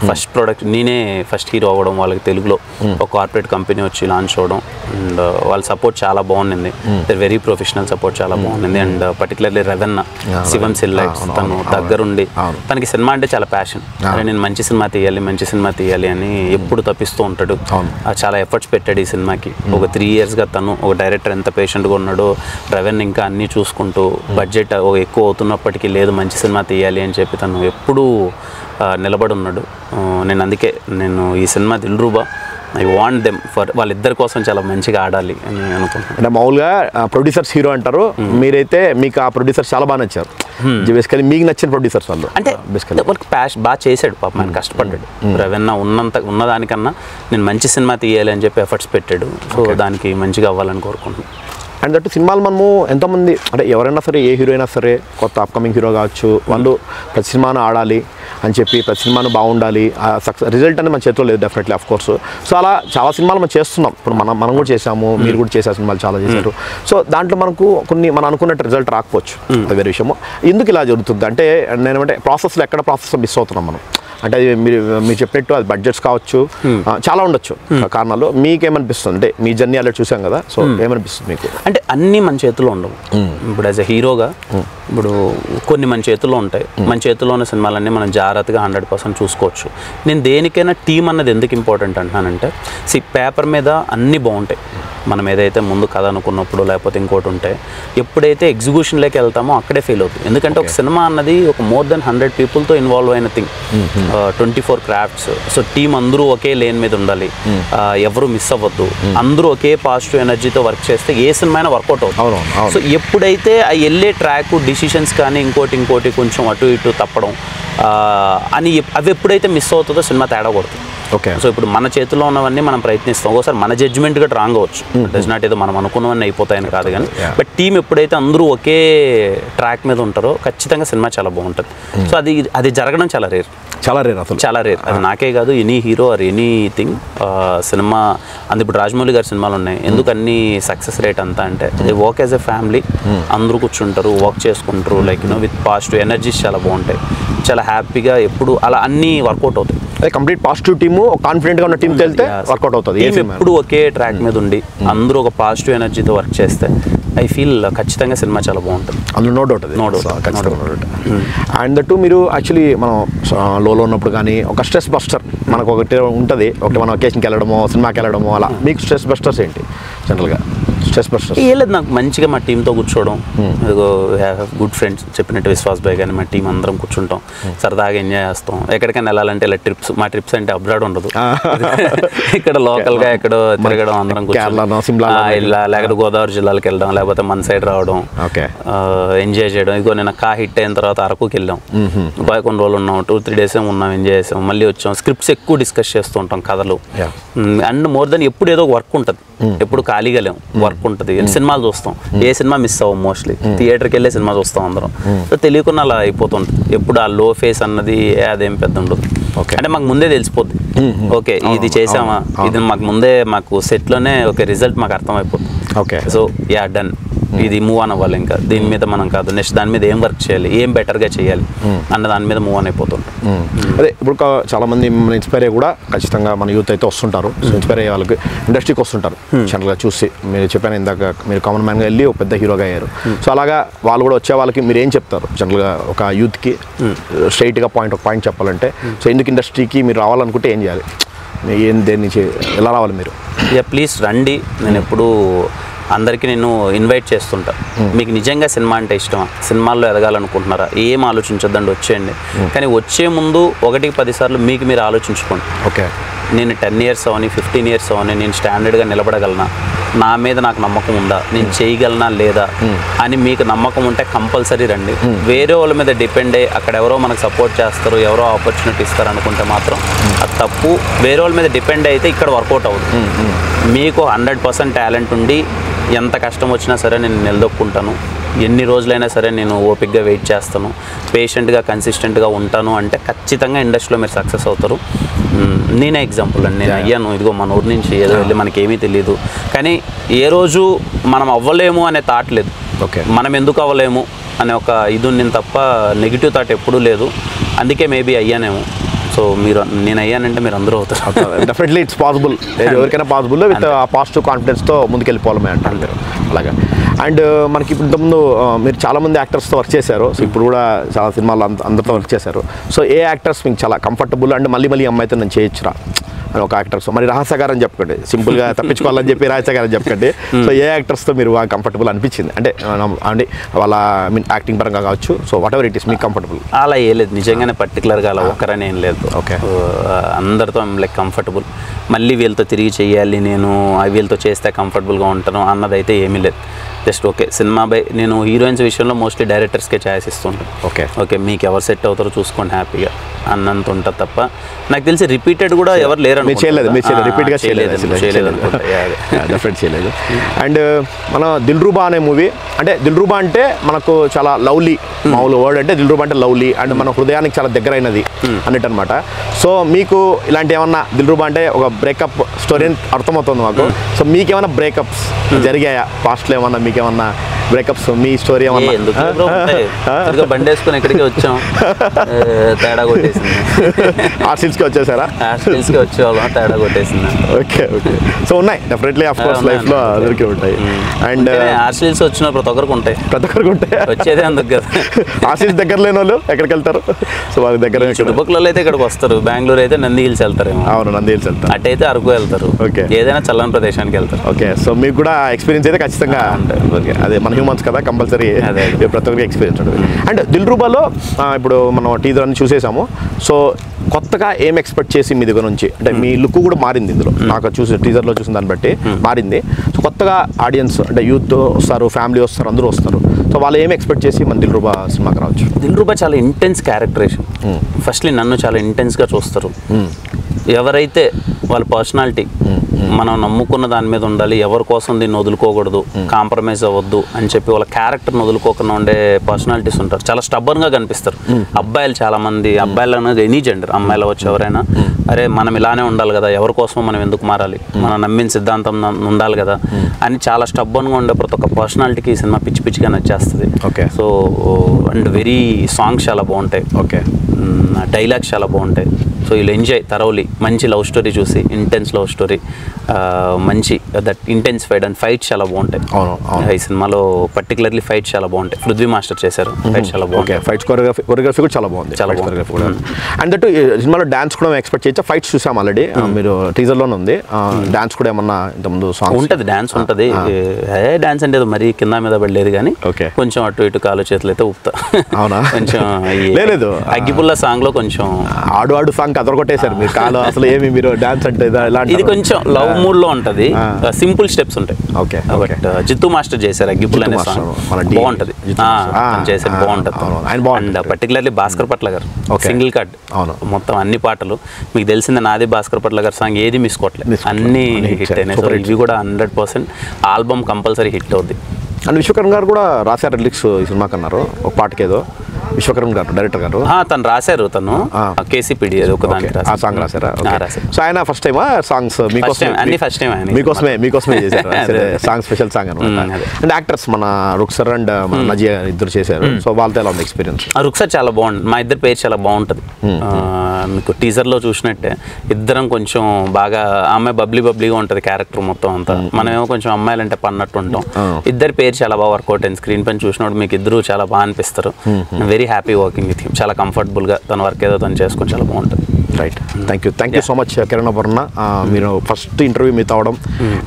First product నేనే ఫస్ట్ హీరో అవ్వడం, వాళ్ళకి తెలుగులో ఒక కార్పొరేట్ కంపెనీ వచ్చి లాంచ్ అవ్వడం అండ్ వాళ్ళ సపోర్ట్ చాలా బాగుంది. వెరీ ప్రొఫెషనల్ సపోర్ట్ చాలా బాగుంది. అండ్ పర్టికులర్లీ రెవెన్న శివం సిల్లైట్స్ తను దగ్గరుండి తనకి సినిమా అంటే చాలా ప్యాషన్. అరే నేను మంచి సినిమా తీయాలి అని ఎప్పుడు తప్పిస్తూ ఉంటాడు. చాలా ఎఫర్ట్స్ పెట్టాడు ఈ సినిమాకి. ఒక 3 yearsగా తను ఒక డైరెక్టర్ ఎంత పేషెంట్గా ఉన్నాడో రెవెన్ ఇంకా అన్నీ చూసుకుంటూ బడ్జెట్ ఎక్కువ అవుతున్నప్పటికీ లేదు మంచి సినిమా తీయాలి అని చెప్పి తను ఎప్పుడూ నిలబడి ఉన్నాడు. అందుకే నేను ఈ cinema Dilruba I want them for వాళ్ళిద్దరి కోసం చాలా మంచిగా ఆడాలి అని అనుకుంటున్నాను. అంటే మామూలుగా ప్రొడ్యూసర్స్ హీరో అంటారు, మీరైతే మీకు ఆ ప్రొడ్యూసర్స్ చాలా బాగా నచ్చారు. బేసికలీ మీకు నచ్చిన ప్రొడ్యూసర్స్ వాళ్ళు అంటే వాళ్ళకి బాగా చేశాడు పాపం, ఆయన కష్టపడ్డాడు. రెవెన్న ఉన్నదానికన్నా నేను మంచి సినిమా తీయాలి అని చెప్పి ఎఫర్ట్స్ పెట్టాడు. సో దానికి మంచిగా అవ్వాలని కోరుకుంటున్నాను. అండ్ దట్ సినిమాలు మనము ఎంతోమంది అంటే ఎవరైనా సరే ఏ హీరో అయినా సరే కొత్త అప్కమింగ్ హీరో కావచ్చు వాళ్ళు ప్రతి సినిమాను ఆడాలి అని చెప్పి ప్రతి సినిమాను బాగుండాలి, సక్సెస్ రిజల్ట్ అనేది మన చేతిలో లేదు డెఫినెట్లీ ఆఫ్ కోర్స్. సో అలా చాలా సినిమాలు మనం చేస్తున్నాం. ఇప్పుడు మనం కూడా చేసాము, మీరు కూడా చేసే సినిమాలు చాలా చేశారు. సో దాంట్లో మనకు కొన్ని మనం అనుకున్నట్టు రిజల్ట్ రాకపోవచ్చు, అది వేరే విషయము. ఎందుకు ఇలా జరుగుతుంది అంటే నేనేమంటే ప్రాసెస్లో ఎక్కడ ప్రాసెస్లో మిస్ అవుతున్నాం మనం అంటే అది మీరు చెప్పినట్టు అది బడ్జెట్స్ కావచ్చు, చాలా ఉండొచ్చు కారణాలు. మీకేమనిపిస్తుంది అంటే మీ జర్నీ అలా చూసాం కదా, సో ఏమనిపిస్తుంది మీకు? అంటే అన్నీ మన చేతిలో ఉండవు. ఇప్పుడు యాజ్ ఎ హీరోగా ఇప్పుడు కొన్ని మన చేతుల్లో ఉంటాయి. మన చేతిలో ఉన్న సినిమాలన్నీ మనం జాగ్రత్తగా 100% చూసుకోవచ్చు. నేను దేనికైనా టీం అన్నది ఎందుకు ఇంపార్టెంట్ అంటున్నానంటే పేపర్ మీద అన్నీ బాగుంటాయి, మనం ఏదైతే ముందు కథ అనుకున్నప్పుడు లేకపోతే ఇంకోటి ఉంటే ఎప్పుడైతే ఎగ్జిక్యూషన్లోకి వెళ్తామో అక్కడే ఫెయిల్ అవుతుంది. ఎందుకంటే ఒక సినిమా అన్నది ఒక మోర్ దెన్ 100 పీపుల్తో ఇన్వాల్వ్ అయిన థింగ్, 24 క్రాఫ్ట్స్. సో టీం అందరూ ఒకే లేన్ మీద ఉండాలి, ఎవరు మిస్ అవ్వద్దు, అందరూ ఒకే పాజిటివ్ ఎనర్జీతో వర్క్ చేస్తే ఏ సినిమా అయినా వర్కౌట్ అవుతుంది. సో ఎప్పుడైతే ఆ వెళ్ళే ట్రాక్ డిసిషన్స్ కానీ ఇంకోటి కొంచెం అటు ఇటు తప్పడం అని అవి ఎప్పుడైతే మిస్ అవుతుందో సినిమా తేడా కొడుతుంది. ఓకే. సో ఇప్పుడు మన చేతిలో ఉన్నవన్నీ మనం ప్రయత్నిస్తాం. ఒకసారి మన జడ్జ్మెంట్ కూడా రాంగ్ అవ్వచ్చు, డస్ నాట్ ఏదో మనం అనుకున్నవన్నీ అయిపోతాయని కాదు కానీ, బట్ టీం ఎప్పుడైతే అందరూ ఒకే ట్రాక్ మీద ఉంటారో ఖచ్చితంగా సినిమా చాలా బాగుంటుంది. సో అది జరగడం చాలా రేర్ అసలు చాలా రేర్. అది నాకే కాదు, any hero or any thing cinema ఇప్పుడు రాజమౌళి గారి సినిమాలు ఉన్నాయి. ఎందుకు అన్ని సక్సెస్ రేట్ అంతా అంటే they work as a family, అందరూ కూర్చుంటారు, వర్క్ చేసుకుంటారు, లైక్ విత్ పాజిటివ్ ఎనర్జీస్ చాలా బాగుంటాయి, చాలా హ్యాపీగా ఎప్పుడు అలా అన్నీ వర్కౌట్ అవుతాయి. కంప్లీట్ పాజిటివ్ టీము, కాన్ఫిడెంట్గా ఉన్న టీంకి వెళ్తే వర్కౌట్ అవుతుంది. ఎప్పుడు ఒకే ట్రాక్ మీద ఉండి అందరూ ఒక పాజిటివ్ ఎనర్జీతో వర్క్ చేస్తే ఐ ఫీల్ ఖచ్చితంగా సినిమా చాలా బాగుంటుంది. అందులో నో డౌట్ ఖచ్చితంగా నో డౌట్. అండ్ దట్టు మీరు యాక్చువల్లీ మనం లోలో ఉన్నప్పుడు కానీ ఒక స్ట్రెస్ బస్టర్ మనకు ఒకటి ఉంటుంది, ఒకటి మనం ఒకేషన్కి వెళ్ళడమో సినిమాకి వెళ్ళడమో అలా. మీకు స్ట్రెస్ బస్టర్స్ ఏంటి జనరల్గా? స్ట్రెస్ బస్టర్స్ ఏ లేదు, నాకు మంచిగా మా టీంతో కూర్చోవడం, గుడ్ ఫ్రెండ్స్ చెప్పినట్టు విశ్వాస్ భాయ్ కానీ మా టీం అందరం కూర్చుంటాం, సరదాగా ఎంజాయ్ చేస్తాం. ఎక్కడికైనా వెళ్ళాలంటే ఇలా ట్రిప్స్, మా ట్రిప్స్ అంటే అబ్రాడ్ ఉండదు, ఇక్కడ లోకల్గా ఎక్కడో తిరగడం, అందరం ఇలా లేకపోతే గోదావరి జిల్లాలకు వెళ్ళడం, లేకపోతే మన సైడ్ రావడం, ఎంజాయ్ చేయడం. ఇగో నేను హిట్ అయిన తర్వాత అరకుకి వెళ్ళాం, కొన్ని రోజులు ఉన్నాం, 2-3 days ఉన్నాం, ఎంజాయ్ చేసాం, మళ్ళీ వచ్చాం. స్క్రిప్ట్స్ ఎక్కువ డిస్కస్ చేస్తూ ఉంటాం, కథలు. అండ్ మోర్ దెన్ ఎప్పుడు ఏదో వర్క్ ఉంటుంది, ఎప్పుడు ఖాళీగా లేము, వర్క్ ఉంటుంది. సినిమాలు చూస్తాం, ఏ సినిమా మిస్ అవ్వం, మోస్ట్లీ థియేటర్కి వెళ్ళే సినిమా చూస్తాం అందరం. సో తెలియకుండా అలా అయిపోతుంటుంది. ఎప్పుడు ఆ లో ఫేస్ అన్నది అదేం పెద్ద ఉండదు. అంటే మాకు ముందే తెలిసిపోద్ది, ఓకే ఇది చేసామా, ఇది మాకు ముందే మాకు సెట్లోనే ఒక రిజల్ట్ మాకు అర్థమైపోతుంది. ఓకే. సో డన్, ఇది మూవ్ ఆన్ అవ్వాలి, ఇంకా దీని మీద మనం కాదు, నెక్స్ట్ దాని మీద ఏం వర్క్ చేయాలి, ఏం బెటర్గా చేయాలి అన్న దాని మీద మూవ్ ఆన్ అయిపోతుంది. అదే ఇప్పుడు చాలా మంది ఇన్స్పైర్ అయ్యి కూడా ఖచ్చితంగా మన యూత్ అయితే వస్తుంటారు. సో ఇన్స్పైర్ అయ్యే వాళ్ళకి ఇండస్ట్రీకి వస్తుంటారు జనరల్గా చూసి. మీరు చెప్పాను ఇందాక మీరు కామన్ మ్యాన్గా వెళ్ళి ఒక పెద్ద హీరోగా అయ్యారు. సో అలాగా వాళ్ళు కూడా వచ్చే వాళ్ళకి మీరు ఏం చెప్తారు జనరల్గా ఒక యూత్కి స్ట్రైట్గా ఒక పాయింట్ చెప్పాలంటే? సో ఎందుకు ఇండస్ట్రీకి మీరు రావాలనుకుంటే ఏం చేయాలి, దేని నుంచి ఎలా రావాలి మీరు? ప్లీజ్ రండి. నేను ఎప్పుడు అందరికీ నేను ఇన్వైట్ చేస్తుంటా. మీకు నిజంగా సినిమా అంటే ఇష్టమా, సినిమాల్లో ఎదగాలనుకుంటున్నారా, ఏం ఆలోచించొద్దండి, వచ్చేయండి. కానీ వచ్చే ముందు 1-10 సార్లు మీకు మీరు ఆలోచించుకోండి. ఓకే. నేను 10 years అవని 15 years అవని నేను స్టాండర్డ్గా నిలబడగలనా, నా మీద నాకు నమ్మకం ఉందా, నేను చేయగలనా లేదా అని మీకు నమ్మకం ఉంటే కంపల్సరీ రండి. వేరే వాళ్ళ మీద డిపెండ్ అయ్యి అక్కడ ఎవరో మనకు సపోర్ట్ చేస్తారు, ఎవరో ఆపర్చునిటీ ఇస్తారు అనుకుంటే మాత్రం అది తప్పు. వేరే వాళ్ళ మీద డిపెండ్ అయితే ఇక్కడ వర్కౌట్ అవుతుంది. మీకు 100% టాలెంట్ ఉండి ఎంత కష్టం వచ్చినా సరే నేను నిలదొక్కుంటాను, ఎన్ని రోజులైనా సరే నేను ఓపిక్గా వెయిట్ చేస్తాను, పేషెంట్గా కన్సిస్టెంట్గా ఉంటాను అంటే ఖచ్చితంగా ఇండస్ట్రీలో మీరు సక్సెస్ అవుతారు. నేనే ఎగ్జాంపుల్ అండి, నేను అయ్యాను. ఇదిగో మన ఊరి నుంచి ఏదో వెళ్ళి మనకేమీ తెలియదు, కానీ ఏ రోజు మనం అవ్వలేము అనే థాట్ లేదు. మనం ఎందుకు అవ్వలేము అనే ఒక ఇది ఉంది తప్ప నెగిటివ్ థాట్ ఎప్పుడూ లేదు. అందుకే మేబీ అయ్యానేమో. సో నేను అయ్యానంటే మీరు అందరూ అవుతారు. డెఫినెట్లీ ఇట్స్ పాసిబుల్, ఎవరికైనా పాసిబుల్ విత్ పాజిటివ్ కాన్ఫిడెన్స్తో ముందుకెళ్ళిపోవాలమే అంటారు మీరు అలాగా. అండ్ మనకి ఇప్పుడు ఇంతకుముందు మీరు చాలామంది యాక్టర్స్తో వర్క్ చేశారు, సో ఇప్పుడు కూడా చాలా సినిమాలు అందరితో వర్క్ చేశారు. సో ఏ యాక్టర్స్ మీకు చాలా కంఫర్టబుల్ అండ్ మళ్ళీ అమ్మాయితో నేను చేయొచ్చురా అని ఒక యాక్టర్స్, మరి రహస్యగారని చెప్పకండి, సింపుల్గా తప్పించుకోవాలని చెప్పి రహస్యగారని చెప్పకండి. సో ఏ యాక్టర్స్తో మీరు బాగా కంఫర్టబుల్ అనిపించింది అంటే వాళ్ళ యాక్టింగ్ పరంగా కావచ్చు, so what ever it is మీకు కంఫర్టబుల్? అలా ఏ లేదు, నిజంగానే పర్టికులర్గా అలా ఒక్కరని ఏం లేదు. ఓకే, అందరితో లైక్ కంఫర్టబుల్. మళ్ళీ వీళ్ళతో తిరిగి చేయాలి, నేను వీళ్ళతో చేస్తే కంఫర్టబుల్గా ఉంటాను అన్నదైతే ఏమీ లేదు. జస్ట్ ఓకే సినిమా నేను హీరోయిన్స్ విషయంలో మోస్ట్లీ డైరెక్టర్స్కే ఛాయిస్ ఇస్తుంటాను. ఓకే మీకు ఎవరు సెట్ అవుతారో చూసుకోండి హ్యాపీగా అన్నంత ఉంటుంది తప్ప నాకు తెలిసి రిపీటెడ్ కూడా ఎవరు లేరు. రిపీట్గా చేయలేదు. అండ్ మన దిల్రూబా అనే మూవీ, అంటే దిల్రూబా అంటే మనకు చాలా లవ్లీ, మామూలు వర్డ్ అంటే దిల్రూబా అంటే లవ్లీ అండ్ మన హృదయానికి చాలా దగ్గరైనది అన్నట్టు అనమాట. సో మీకు ఇలాంటి ఏమన్నా దిల్రూబా అంటే ఒక బ్రేకప్ స్టోరీ అని అర్థమవుతుంది మాకు. సో మీకేమైనా బ్రేకప్స్ జరిగాయా పాస్ట్లో? ఏమన్నా మీకేమన్నా బ్రేకప్స్ మీ స్టోరీ ఏమన్నా? బండి వేసుకొని ఎక్కడికి వచ్చాం, తేడా కొట్టేసింది. ఆర్సిల్స్కి వచ్చేసారా? ఆర్సిల్స్కి వచ్చేవాళ్ళం, తేడా కొట్టేసింది. ఓకే. సో ఉన్నాయి డెఫినెట్లీ ఆఫ్ కోర్స్ లైఫ్లో అందరికీ ఉంటాయి. అండ్ ఆర్సిల్స్ వచ్చిన ప్రతి ఒక్కరికి ఉంటాయి. వచ్చేదే అందుకు కదా. ఆర్సిల్స్ దగ్గర లేని వాళ్ళు ఎక్కడికి వెళ్తారు? సో వాళ్ళ దగ్గర చుట్టుపక్కల అయితే ఇక్కడికి వస్తారు. బెంగళూరు అయితే నంది హిల్స్ వెళ్తారేమో. అవును, నంది హిల్స్ వెళ్తారు. అటైతే అరకు వెళ్తారు. ఓకే, ఏదైనా చల్లని ప్రదేశానికి వెళ్తారు. ఓకే, సో మీకు కూడా ఎక్స్పీరియన్స్ అయితే ఖచ్చితంగా ఉంటుంది. అదే మన హ్యూమన్స్ కదా, కంపల్సరీ ప్రతి ఒక్కరికి ఎక్స్పీరియన్స్ ఉంటుంది. అండ్ దిల్రూబాలో ఇప్పుడు మనం టీజర్ అన్ని చూసేసాము. సో కొత్తగా ఏం ఎక్స్పెక్ట్ చేసి మీ దగ్గర నుంచి, అంటే మీ లుక్ కూడా మారింది ఇందులో, నాకు చూసి టీజర్లో చూసిన దాన్ని బట్టి మారింది. సో కొత్తగా ఆడియన్స్ అంటే యూత్ వస్తారు, ఫ్యామిలీ వస్తారు, అందరూ వస్తారు. సో వాళ్ళు ఏం ఎక్స్పెక్ట్ చేసి మన దిల్రూబా సినిమాకి రావచ్చు? దిల్రూబా చాలా ఇంటెన్స్ క్యారెక్టరేషన్. ఫస్ట్లీ నన్ను చాలా ఇంటెన్స్గా చూస్తారు. ఎవరైతే వాళ్ళ పర్సనాలిటీ మనం నమ్ముకున్న దాని మీద ఉండాలి, ఎవరి కోసం దీన్ని వదులుకోకూడదు, కాంప్రమైజ్ అవ్వద్దు అని చెప్పి వాళ్ళ క్యారెక్టర్ని వదులుకోకుండా ఉండే పర్సనాలిటీస్ ఉంటారు. చాలా స్టబ్బర్న్గా కనిపిస్తారు. అబ్బాయిలు చాలా మంది, అబ్బాయిలు అనేది ఎనీ జెండర్, అమ్మాయిలు వచ్చి ఎవరైనా అరే మనం ఇలానే ఉండాలి కదా, ఎవరి కోసం మనం ఎందుకు మారాలి, మనం నమ్మిన సిద్ధాంతం ఉండాలి కదా అని చాలా స్టబ్బర్న్గా ఉండే ప్రతి ఒక్క పర్సనాలిటీకి ఈ సినిమా పిచ్చిగా నచ్చేస్తుంది. Okay, so and very songs చాలా బాగుంటాయి. ఓకే, డైలాగ్స్ చాలా బాగుంటాయి. సో వీళ్ళు ఎంజాయ్ థరోలీ. మంచి లవ్ స్టోరీ చూసి, ఇంటెన్స్ లవ్ స్టోరీ, మంచి దట్ ఇంటెన్సిఫైడ్ అండ్ ఫైట్స్ చాలా బాగుంటాయి. ఈ సినిమాలో పర్టికులర్లీ ఫైట్స్ చాలా బాగుంటాయి. పృథ్వీ మాస్టర్ చేశారు, ఫైట్స్ చాలా బాగుంటాయి. ఫైట్స్ కొరియోగ్రఫీ కూడా చాలా బాగుంది. చాలా కొరియోగ్రఫీ కూడా. అండ్ దట్ సినిమాలో డాన్స్ కూడా ఎక్స్పెక్ట్ చేయొచ్చా? ఫైట్స్ చూసాం ఆల్రెడీ, మీరు టీజర్లోనే ఉంది. డాన్స్ కూడా ఏమన్నా ఇంతకుముందు సాంగ్ ఉంటుంది? డాన్స్ ఉంటుంది. డాన్స్ అంటే మరీ కింద మీద పడలేదు కానీ కొంచెం అటు ఇటు కాలు చేతులు అయితే ఊపుతా. అవునా? కొంచెం లేదు, అగ్గిపుల్ల సాంగ్ లో కొంచెం ఆడు సాంగ్ అదరగొట్టేశారు మీరు కాలు. అసలు ఏమి మీరు డాన్స్ అంటే ఇది కొంచెం లవ్ మూడ్ లో ఉంటది, సింపుల్ స్టెప్స్ ఉంటాయి. ఓకే, బట్ జిత్తు మాస్టర్ చేశారు అగ్గిపుల్ల అనే సాంగ్, బాగుంటది చేశారు, బాగుంటది. అండ్ పర్టికులర్లీ భాస్కర్ పట్ల గారు సింగిల్ కార్డ్ మొత్తం అన్ని పాటలు మీకు తెలిసిందే. నాది భాస్కర్ పట్ల గారు సాంగ్ ఏది మిస్ కొట్టలేదు, అన్ని హిట్ అయినాయి. సో ఇవి కూడా 100% ఆల్బమ్ కంపల్సరీ హిట్ అవుద్ది. అండ్ విశ్వకర్మ గారు కూడా రాశారు లిరిక్స్ ఈ సినిమాకి అన్నారు, ఒక పాటకి ఏదో. విశ్వకర్మ గారు డైరెక్టర్ గారు తను రాశారు, తను కేసీపీడీ ఒక ఆ సాంగ్ రాశారా? సో ఆయన ఫస్ట్ టైమా సాంగ్స్ మీకోసమే చేశారు సాంగ్, స్పెషల్ సాంగ్ అనమాట. అండ్ యాక్టర్స్ మన రుక్సర్ అండ్ మన నజియా ఇద్దరు చేశారు. సో వాళ్ళతో ఎలా ఉంది ఎక్స్పీరియన్స్? రుక్సర్ చాలా బాగుంది, మా ఇద్దరు పేరు చాలా బాగుంటుంది. మీకు టీజర్లో చూసినట్టే ఇద్దరం కొంచెం బాగా, అమ్మాయి బబ్లీగా ఉంటుంది క్యారెక్టర్ మొత్తం అంతా, మనమేమో కొంచెం అమ్మాయిలంటే పన్నట్టు ఉంటాం. ఇద్దరు పేరు చాలా బాగా వర్కౌట్ అయింది. స్క్రీన్ పైన చూసినప్పుడు మీకు ఇద్దరు చాలా బాగా అనిపిస్తారు. Very happy working with him, చాలా కంఫర్టబుల్గా తన వర్క్ ఏదో తను చేసుకొని చాలా బాగుంటుంది. Right thank you so much Kiran Aparna. మీరు ఫస్ట్ ఇంటర్వ్యూ మీతో అవడం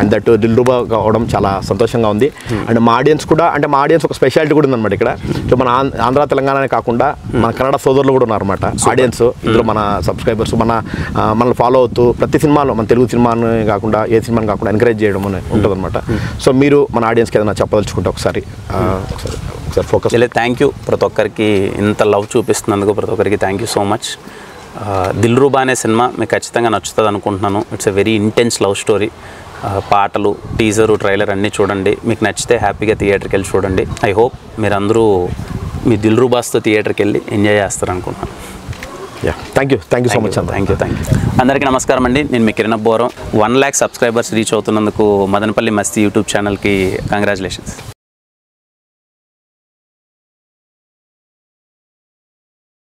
అండ్ దట్ దిల్రుబా అవడం చాలా సంతోషంగా ఉంది. అండ్ మా ఆడియన్స్ కూడా, అంటే మా ఆడియన్స్ ఒక స్పెషాలిటీ కూడా ఉందన్నమాట ఇక్కడ. సో మన ఆంధ్ర తెలంగాణనే కాకుండా మన కన్నడ సోదరులు కూడా ఉన్నారన్నమాట ఆడియన్స్. ఇందులో మన సబ్స్క్రైబర్స్ మనల్ని ఫాలో అవుతూ ప్రతి సినిమాలో, మన తెలుగు సినిమాని కాకుండా ఏ సినిమాని కాకుండా ఎంకరేజ్ చేయడం అనేది ఉంటుందన్నమాట. సో మీరు మన ఆడియన్స్కి ఏదైనా చెప్పదలుచుకుంటే ఒకసారి ఫోకస్. థ్యాంక్ యూ ప్రతి ఒక్కరికి, ఇంత లవ్ చూపిస్తున్నందుకు ప్రతి ఒక్కరికి thank you so much. Dilruba అనే సినిమా మీకు ఖచ్చితంగా నచ్చుతుంది అనుకుంటున్నాను. It's a very intense love story. పాటలు, టీజరు, ట్రైలర్ అన్నీ చూడండి. మీకు నచ్చితే హ్యాపీగా థియేటర్కి వెళ్ళి చూడండి. ఐ హోప్ మీరందరూ మీ దిల్రుబాస్తో థియేటర్కి వెళ్ళి ఎంజాయ్ చేస్తారు అనుకుంటున్నాను. Thank you so much. Thank you. అందరికీ నమస్కారం అండి. నేను మీ Kiran బోరం. 1 lakh subscribers reach అవుతున్నందుకు Madanapalle మస్తీ యూట్యూబ్ ఛానల్కి కంగ్రాచులేషన్స్.